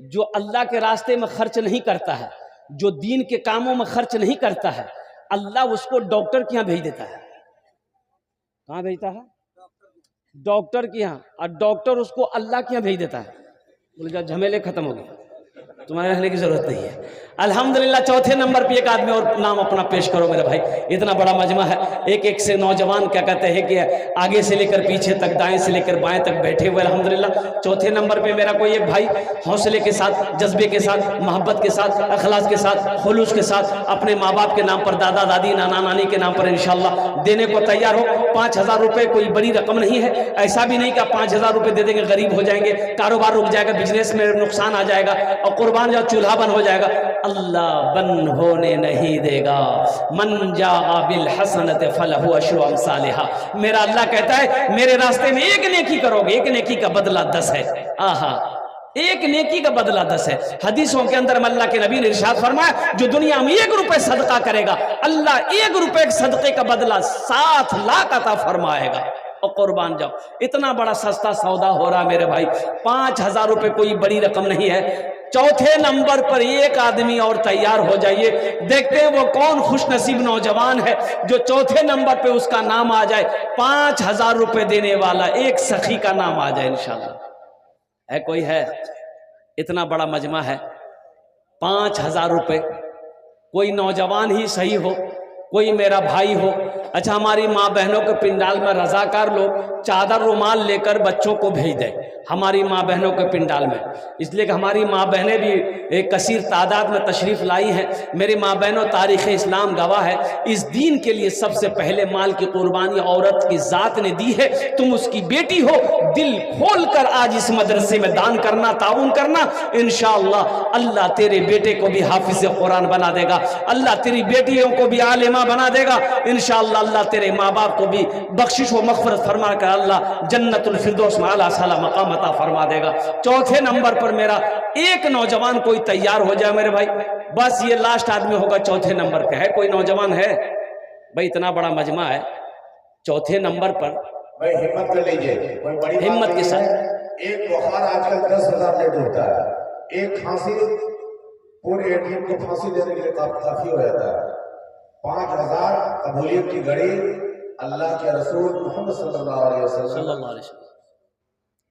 जो अल्लाह के रास्ते में खर्च नहीं करता है, जो दीन के कामों में खर्च नहीं करता है, अल्लाह उसको डॉक्टर के यहाँ भेज देता है। कहाँ भेजता है? डॉक्टर के यहाँ। और डॉक्टर उसको अल्लाह के यहाँ भेज देता है। बोले जा, झमेले खत्म हो गए, तुम्हारे रहने की जरूरत नहीं है। अल्हम्दुलिल्लाह चौथे नंबर पे एक आदमी और नाम अपना पेश करो मेरे भाई। इतना बड़ा मजमा है। एक से नौजवान क्या कहते हैं कि आगे से लेकर पीछे तक, दाएं से लेकर बाएं तक बैठे हुए अल्हम्दुलिल्लाह। चौथे नंबर पे मेरा कोई एक भाई हौसले के साथ, जज्बे के साथ, मोहब्बत के साथ, अखलास के साथ, खुलूस के साथ अपने माँ बाप के नाम पर, दादा दादी, नाना नानी के नाम पर इंशाअल्लाह देने को तैयार हो। 5,000 रुपये कोई बड़ी रकम नहीं है। ऐसा भी नहीं कि 5,000 रुपये दे देंगे गरीब हो जाएंगे, कारोबार रुक जाएगा, बिजनेस में नुकसान आ जाएगा और कुर्बान जाओ चूल्हा बन हो जाएगा। अल्लाह बन होने नहीं देगा। मन जाअ बिल हसनत फलहु अशरु अमसालिहा। मेरा अल्लाह कहता है मेरे रास्ते में एक नेकी करोगे, एक नेकी का बदला 10 है। आहा, एक नेकी का बदला 10 है। हदीसों के अंदर अल्लाह के नबी ने इरशाद फरमाया, जो दुनिया में 1 रुपए सदका करेगा, अल्लाह 1 रुपए के सदके का बदला 7 लाख अता फरमाएगा। और कुर्बान जाओ, इतना बड़ा सस्ता सौदा हो रहा मेरे भाई। 5,000 रुपए कोई बड़ी रकम नहीं है। चौथे नंबर पर एक आदमी और तैयार हो जाइए। देखते हैं वो कौन खुशनसीब नौजवान है जो चौथे नंबर पे उसका नाम आ जाए। 5,000 रुपए देने वाला एक सखी का नाम आ जाए इंशाल्लाह। है कोई? है? इतना बड़ा मजमा है। 5,000 रुपए। कोई नौजवान ही सही हो, कोई मेरा भाई हो। अच्छा, हमारी माँ बहनों के पिंडाल में रजाकार लोग चादर रुमाल लेकर बच्चों को भेज दें हमारी माँ बहनों के पिंडाल में, इसलिए कि हमारी माँ बहनें भी एक कसीर तादाद में तशरीफ़ लाई हैं। मेरी माँ बहनों, तारीख़ इस्लाम गवाह है, इस दीन के लिए सबसे पहले माल की कुर्बानी औरत की ज़ात ने दी है। तुम उसकी बेटी हो, दिल खोल कर आज इस मदरसे में दान करना, ताउन करना। इंशाअल्लाह अल्लाह तेरे बेटे को भी हाफिज़ कुरान बना देगा, अल्लाह तेरी बेटियों को भी आलिमा बेगुनाह बना देगा। इंशाअल्लाह अल्लाह तेरे माँ बाप को भी बख्शिश व मग़फ़िरत फरमा कर अल्लाह जन्नतुल फिरदौस में आला साला मकाम अता फरमा देगा। चौथे नंबर पर मेरा एक नौजवान कोई तैयार हो जाए मेरे भाई, बस ये लास्ट आदमी होगा। चौथे नंबर पे है कोई नौजवान है भाई? इतना बड़ा मजमा है, चौथे नंबर पर भाई हिम्मत कर लीजिए, कोई बड़ी बात हिम्मत के नहीं साथ। है। एक बुखार आजकल 10,000 लेट होता है, एक खांसी पूरे एटीएम को फांसी देने के लिए काफी हो जाता है। 5,000 कबूलियत की घड़ी अल्लाह के रसूल मोहम्मद सल्लल्लाहु अलैहि वसल्लम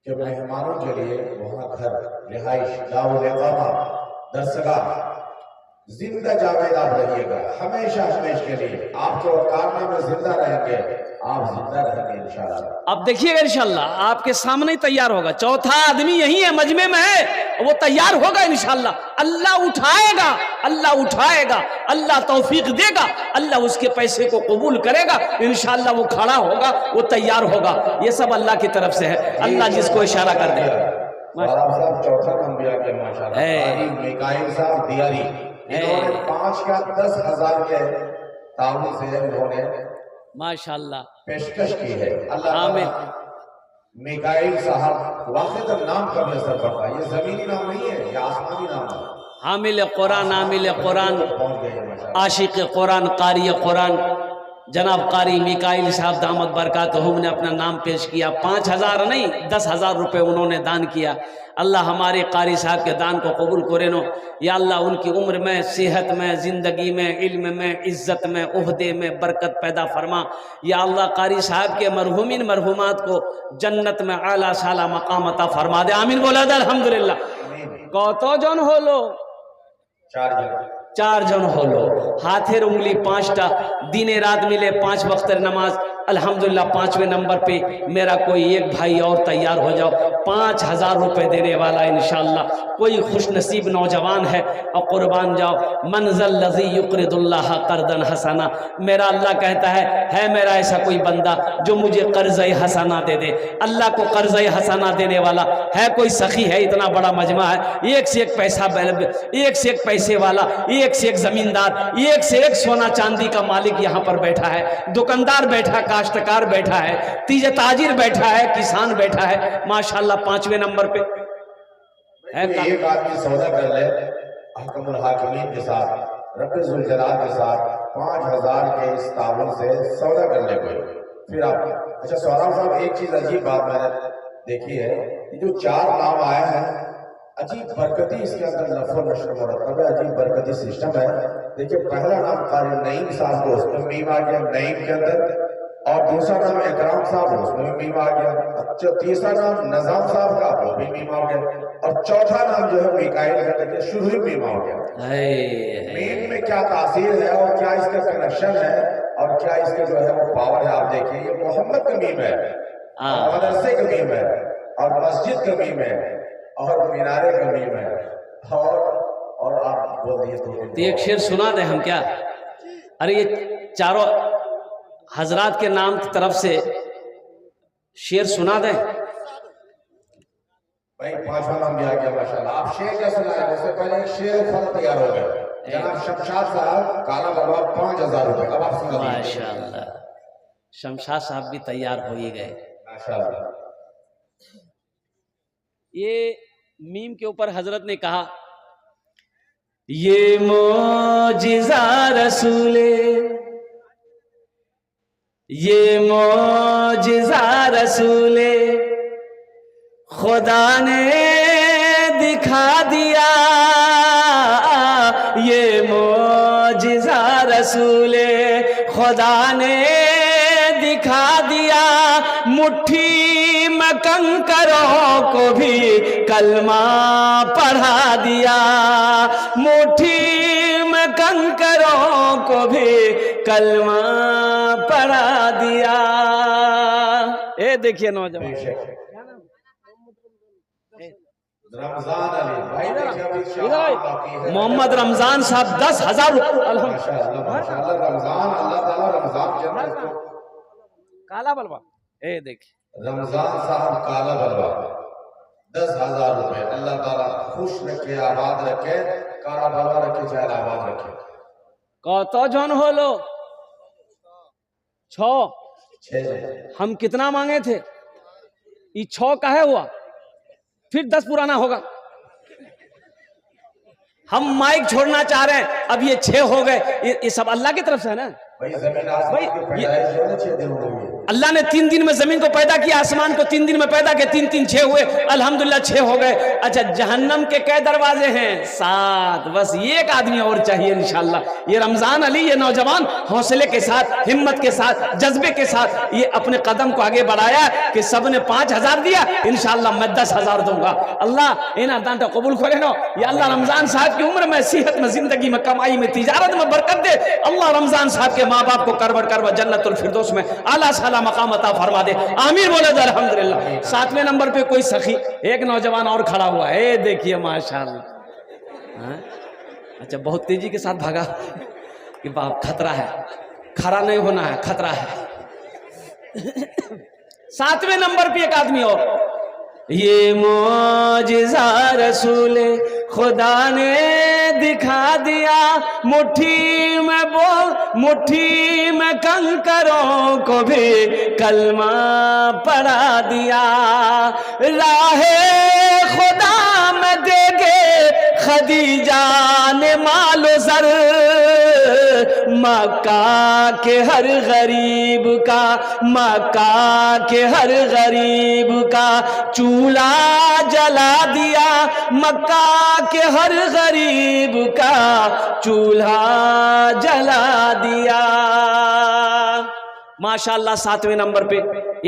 के मेहमानों के लिए वहां घर, रिहाइश, दारुल इकामा, दरसगाह जिंदा जावेद आप रहिएगा हमेशा हमेशा के लिए। आपके कारनामे जिंदा रहेंगे, आप जिंदा रहेंगे इंशाअल्लाह। अब देखिएगा इंशाअल्लाह आपके सामने ही तैयार होगा। चौथा आदमी यही है, मजमे में है, वो तैयार होगा इंशाअल्लाह। अल्लाह उठाएगा, अल्लाह उठाएगा, अल्लाह तौफीक देगा, अल्लाह उसके पैसे को कबूल करेगा इंशाअल्लाह। वो खड़ा होगा, वो तैयार होगा। ये सब अल्लाह की तरफ से है, अल्लाह जिसको इशारा कर दे। साहब चौथा नाम भी आ गया माशाल्लाह, मिकाइल साहब दियारी। इन्होंने 5 या 10,000 के ताउन से इन्होंने माशाल्लाह पेशकश की है। अल्लाह आमीन। मिकाइल साहब वाक़िद नाम का भी असर पड़ता है, ये जमीनी नाम नहीं है, ये आसमानी नाम है। हामिल कुरान, आमिल कुरान, पहुंच गए माशाल्लाह। आशिक कुरान, कारी कुरान जनाब कारी मिकाइल साहब दामद बरकातहुम ने अपना नाम पेश किया। 5,000 नहीं 10,000 रुपये उन्होंने दान किया। अल्लाह हमारे कारी साहब के दान को कबूल करे नो। या अल्लाह उनकी उम्र में, सेहत में, ज़िंदगी में, इल्म में, इज़्ज़त में, ओहदे में बरकत पैदा फरमा। या अल्लाह कारी साहब के मरहूमिन मरहूमात को जन्नत में आला साला मकाम अता फरमा दे। आमीन बोला दे अल्हम्दुलिल्लाह। कौतो जन हो लो? 4 जन हो लो। हाथेर उंगली 5टा, दिने रात मिले 5 वक्त नमाज। अल्हम्दुलिल्लाह 5वें नंबर पे मेरा कोई एक भाई और तैयार हो जाओ, 5,000 रुपये देने वाला इंशाअल्लाह। कोई खुश नसीब नौजवान है और कुर्बान जाओ। मंज़ल लज़ी युक़रिदुल्लाह कर्दन हसना। मेरा अल्लाह कहता है मेरा ऐसा कोई बंदा जो मुझे कर्ज़ हसना दे दे। अल्लाह को कर्ज़ हसना देने वाला है कोई सखी है? इतना बड़ा मजमा है, एक से एक पैसा, एक से एक पैसे वाला, एक से एक जमींदार, एक से एक सोना चांदी का मालिक यहाँ पर बैठा है। दुकानदार बैठा, काश्तकार बैठा है, तीजे ताजिर बैठा है, किसान बैठा है माशाल्लाह। 5वें नंबर पे है। एक आदमी सौदा कर ले अहकमुल हाकिमीन के साथ, रब्बे जुल जलाल के साथ, 5,000 के इस ताबन से सौदा कर ले कोई, फिर आप। अच्छा सौराब साहब, एक चीज अजीब बात मैंने देखी है, जो 4 नाम आया है, अजीब बरकती इसके अंदर लफ्ज़ नशर मुरतब है, अजीब बरकती सिस्टम है। देखिए पहला नाम कारी नईम साहब को, उसमें मीम आ गया नईम के अंदर, और दूसरा नाम इकराम साहब है, उसमें भी मीम आ गया। अच्छा तीसरा नाम नजाम साहब का, वो भी मीम आ गया, और चौथा नाम जो है मिकाइल का, देखिए शुरू ही मीम आ गया। मीम में क्या तासीर है और क्या इसका कनेक्शन है और क्या इसका जो है वो पावर है, आप देखिए। ये मोहम्मद का मीम है, मदरसे का मीम है, और मस्जिद का मीम है, और मीनारे का मीम है, और आप बोल दिए तो एक शेर सुना दे हम क्या? अरे ये चारों हजरात के नाम की तरफ से शेर सुना दें भाई। 5वां नाम भी आ गया माशाल्लाह। आप शेर क्या सुनाए? उससे पहले शेर फल तैयार हो गए। जनाब शमशाद साहब काला बाबा 5,000 रुपए। अब आप सुना माशाल्लाह। शमशाद साहब भी तैयार हो ही गए माशाल्लाह। ये मीम के ऊपर हजरत ने कहा, ये मोजिज़ा रसूले, ये मोजिज़ा रसूले खुदा ने दिखा दिया, ये मोजिज़ा रसूले खुदा ने दिखा दिया। मुट्ठी में कंकरों को भी कलमा पढ़ा दिया, मुट्ठी में कंकरों को भी कलमा पढ़ा दिया। ये देखिए नौजवान रमजान अली भाई, देखिए अभी शाबाश बाकी है। मोहम्मद रमजान साहब 10,000 माशाल्लाह माशाल्लाह। रमजान अल्लाह ताला रमजान जन्नत को काला बलवा। ए देखिए रमजान साहब काला बलवा 10,000 रुपए। अल्लाह ताला खुश रखे, आबाद रखे, काला बलवा रखे, चाहे आबाद रखे। कत जन हलो? 6। 6। हम कितना मांगे थे? ये 6 काहे हुआ? फिर 10 पुराना होगा। हम माइक छोड़ना चाह रहे हैं, अब ये 6 हो गए। ये सब अल्लाह की तरफ से है ना भाई। जमीन आसमान की पैदाइश जो है 6 दिन हुई है। अल्लाह ने 3 दिन में जमीन को पैदा किया, आसमान को 3 दिन में पैदा किया, 3 3 6 हुए, अल्हम्दुलिल्लाह 6 हो गए। अच्छा, जहन्नम के कै दरवाजे हैं? 7। बस एक आदमी और चाहिए इंशाअल्लाह। ये रमजान अली, ये नौजवान हौसले के साथ, हिम्मत के साथ, जज्बे के साथ ये अपने कदम को आगे बढ़ाया कि सबने 5000 दिया, इंशाअल्लाह मैं 10,000 दूंगा। अल्लाह इन दान कबूल करे नो। ये अल्लाह रमजान साहब की उम्र में, सेहत में, जिंदगी में, कमाई में, तिजारत में बरकत दे। अल्लाह रमजान साहब के माँ बाप को करवट करवट जन्नतुल फिरदौस में आला साला मकाम अता फरमा दे। आमीन बोले तो अल्हम्दुलिल्लाह। 7वें नंबर पे कोई सखी, एक नौजवान और खड़ा हुआ है, देखिए माशाअल्लाह। अच्छा, बहुत तेजी के साथ भागा कि बाप खतरा है, खड़ा नहीं होना है, खतरा है। 7वें नंबर पे एक आदमी और, ये मौजिज़ा रसूल खुदा ने दिखा दिया, मुट्ठी में बोल, मुट्ठी में कंकरों को भी कलमा पढ़ा दिया। राहे खुदा में देगे खदीजा ने मालो सर, मक्का के हर गरीब का, मक्का के हर गरीब का चूल्हा जला दिया, मक्का के हर गरीब का चूल्हा जला दिया। माशाअल्लाह 7वें नंबर पे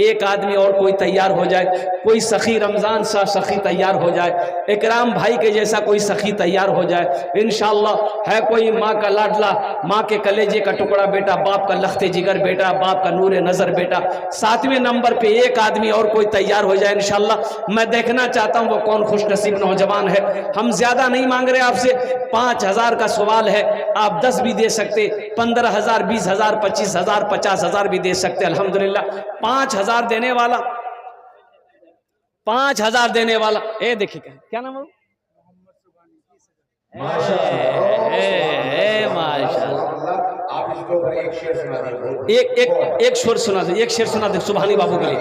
एक आदमी और कोई तैयार हो जाए, कोई सखी, रमजान सा सखी तैयार हो जाए, इकराम भाई के जैसा कोई सखी तैयार हो जाए इंशाअल्लाह। है कोई माँ का लाडला, माँ के कलेजे का टुकड़ा बेटा, बाप का लखते जिगर बेटा, बाप का नूरे नजर बेटा। 7वें नंबर पे एक आदमी और कोई तैयार हो जाए इंशाअल्लाह। मैं देखना चाहता हूँ वो कौन खुशनसीब नौजवान है। हम ज्यादा नहीं मांग रहे आपसे, 5000 का सवाल है, आप 10 भी दे सकते, 15,000, 20,000, 25,000, 50,000 भी दे सकते। अल्हम्दुलिल्लाह 5000 देने वाला, 5000 देने वाला, ए देखिए क्या नाम है? आप इसके ऊपर एक शेर सुना दीजिए। एक शेर सुना दे, एक शेर सुना दे सुभानी बाबू के लिए।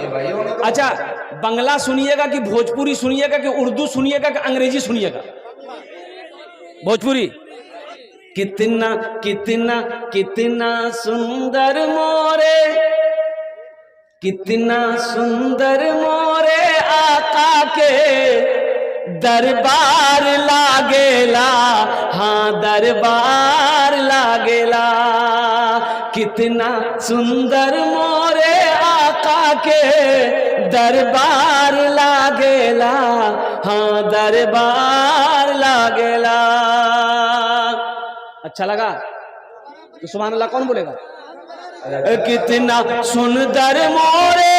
अच्छा, बंगला सुनिएगा कि भोजपुरी सुनिएगा कि उर्दू सुनिएगा कि अंग्रेजी सुनिएगा? भोजपुरी। कितना कितना कितना सुंदर मोरे, कितना सुंदर मोरे आका के दरबार लागेला, हाँ दरबार लागेला। कितना सुंदर मोरे आका के दरबार लागेला, हाँ दरबार लागेला। अच्छा लगा तो सुभान अल्लाह कौन बोलेगा? कितना सुंदर मोरे,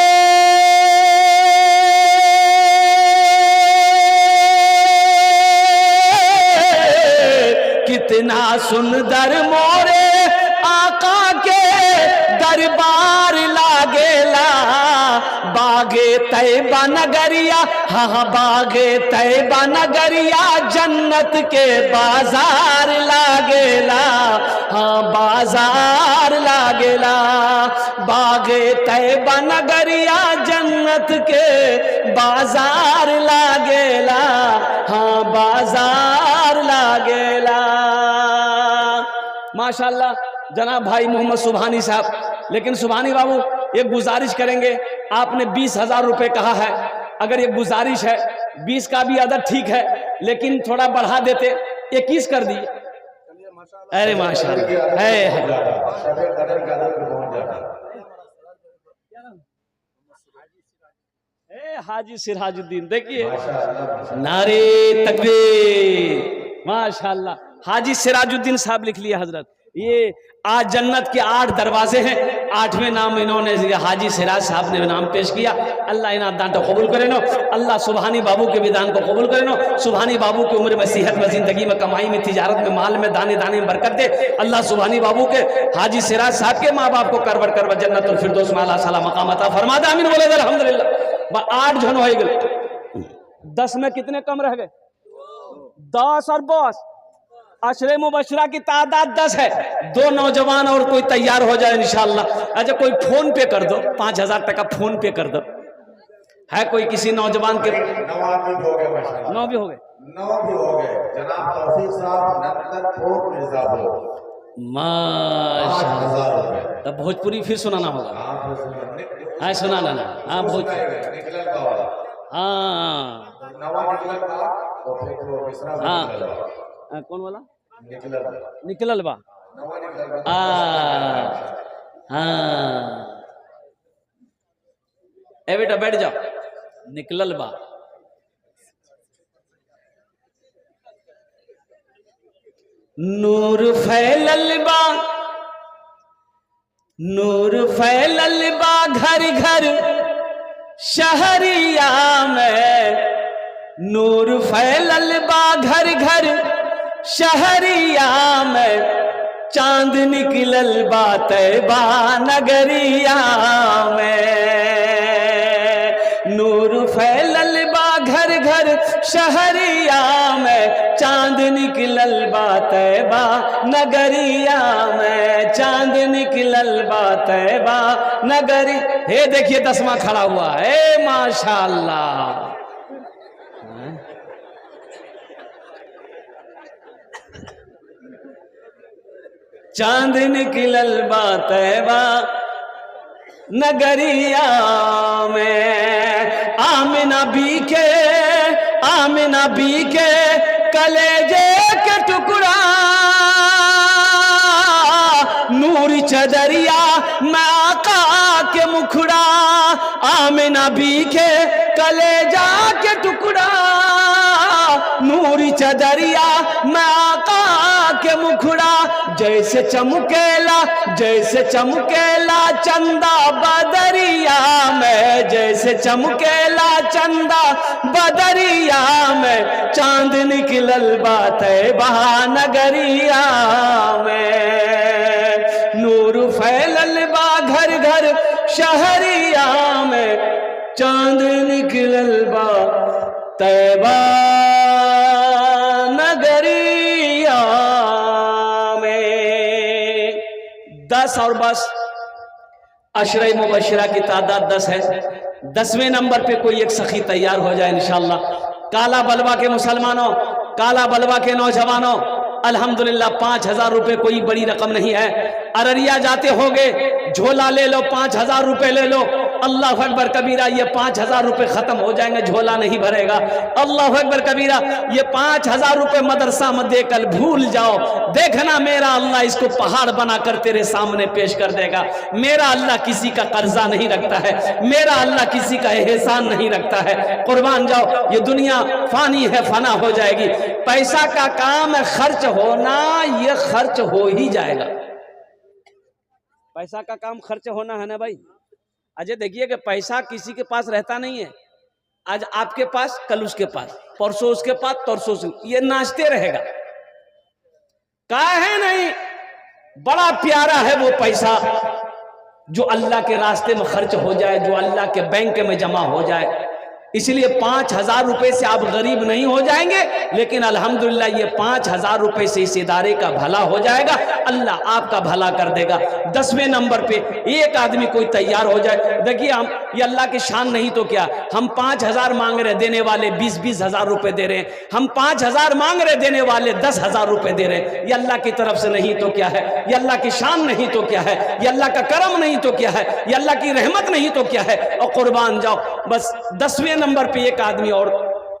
कितना सुंदर मोरे आका के दरबार लागेला। बागे तैबा नगरिया, हाँ बागे तैबा नगरिया जन्नत के बाजार लागेला, हाँ बाजार लागेला। बागे तैबा नगरिया जन्नत के बाजार लागेला, हाँ बाजार लागेला। माशाअल्लाह जनाब भाई मोहम्मद सुभानी साहब। लेकिन सुभानी बाबू एक गुजारिश करेंगे, आपने 20,000 रुपए कहा है, अगर ये गुजारिश है 20 का भी अदद ठीक है, लेकिन थोड़ा बढ़ा देते 21 कर दिए। अरे माशाअल्लाह है। हाजी सिराजुद्दीन, देखिए नारे तकबीर, माशाअल्लाह हाजी सिराजुद्दीन साहब लिख लिया हजरत। ये आज जन्नत के 8 दरवाजे हैं, 8वें नाम इन्होंने हाजी सिराज साहब ने नाम पेश किया। अल्लाह इन्हें दान को कबूल करे नो, अल्लाह सुभानी बाबू के भी दान को कबूल करे नो। सुभानी बाबू की उम्र में, सेहत में, जिंदगी में, कमाई में, तिजारत में, माल में, दाने दाने में बरकत दे। अल्लाह सुभानी बाबू के, हाजी सिराज साहब के माँ बाप को करवट करवट जन्नतुल फिरदौस में आला साला मकाम अता फरमा दे। आमीन बोले अल्हम्दुलिल्लाह। 8 जन हो गए, 10 में कितने कम रह गए? 10 और 10 अशरे मुबशरा की तादाद 10 है, 2 नौजवान और कोई तैयार हो जाए इंशाल्लाह। अच्छा कोई फोन पे कर दो, 5000 टका फोन पे कर दो। है कोई किसी नौजवान के? 9 आदमी हो गए माशाल्लाह, 9 भी हो गए, 9 भी हो गए। जनाब तौफीक साहब नंदनपुर मिर्जापुर, माशाल्लाह। 5000 रुपए। तब भोजपुरी फिर सुनाना होगा। हाँ सुनाना ना, हाँ भोजपुरी, निकलल का वाला हाँ नवा निकलल का और फिर वो मिश्रा में हाँ। निकलल का। कौन वाला? निकलल निकलल बा। नवा निकलल का। हाँ ए बेटा बैठ जाओ। निकलल बा, नूर फैलल बा, नूर फैलल बा घर घर शहरिया में, नूर फैलल बा घर घर शहरिया में, चांद निकलल बा तैबा नगरिया में, नूर फैलल बा घर घर शहरिया में, चांद निकलल बा तैबा नगरिया में, चांद निकलल बा तैबा नगरी। हे देखिए 10वां खड़ा हुआ है, माशाअल्लाह। चांद निकलल बा तैबा नगरिया में, आमिना बी के, आमिना बी के कलेजे के टुकड़ा, नूर चदरिया में आका के मुखड़ा, आमिना बी के कलेजा के टुकड़ा, नूर चदरिया में आका के मुखड़ा, जैसे चमकेला, जैसे चमकेला चंदा बदरिया में, जैसे चमकेला चंदा बदरिया में, चांद निकलल बा तैबा नगरिया में, नूर फैलल बा घर घर शहरिया में, चांद निकलल बा तैबा नगरिया में। 10 और बस अशरे मुबशरा की तादाद 10 है। 10वें नंबर पे कोई एक सखी तैयार हो जाए इंशाल्लाह। काला बलवा के मुसलमानों, काला बलवा के नौजवानों, अल्हम्दुलिल्लाह 5000 रुपए कोई बड़ी रकम नहीं है। अररिया जाते होगे, झोला ले लो, 5000 रुपए ले लो। अल्लाह अकबर कबीरा, ये 5000 रुपए खत्म हो जाएंगे, झोला नहीं भरेगा। अल्लाह अकबर कबीरा, ये 5000 रुपए मदरसा में देकर भूल जाओ। देखना मेरा अल्लाह इसको पहाड़ बनाकर तेरे सामने पेश कर देगा। मेरा अल्लाह किसी का कर्जा नहीं रखता है, मेरा अल्लाह किसी का एहसान नहीं रखता है। कुर्बान जाओ, ये दुनिया फानी है, फना हो जाएगी। पैसा का काम है खर्च होना, ये खर्च हो ही जाएगा। पैसा का काम खर्च होना है ना भाई। अजय देखिए कि पैसा किसी के पास रहता नहीं है। आज आपके पास, कल उसके पास, परसों उसके पास, तरसों से, ये नाचते रहेगा। काहे नहीं, बड़ा प्यारा है वो पैसा जो अल्लाह के रास्ते में खर्च हो जाए, जो अल्लाह के बैंक में जमा हो जाए। इसलिए 5000 रुपए से आप गरीब नहीं हो जाएंगे, लेकिन अल्हम्दुलिल्लाह ये 5000 रुपए से इस इदारे का भला हो जाएगा, अल्लाह आपका भला कर देगा। 10वें नंबर पे एक आदमी कोई तैयार हो जाए। देखिए हम, ये अल्लाह की शान नहीं तो क्या, हम 5000 मांग रहे, देने वाले 20-20 हजार रुपए दे रहे हैं। हम 5000 मांग रहे, देने वाले 10,000 रुपए दे रहे हैं। ये अल्लाह की तरफ से नहीं तो क्या है, ये अल्लाह की शान नहीं तो क्या है, ये अल्लाह का करम नहीं तो क्या है, ये अल्लाह की रहमत नहीं तो क्या है। और कुर्बान जाओ, बस 10वें नंबर पे एक आदमी और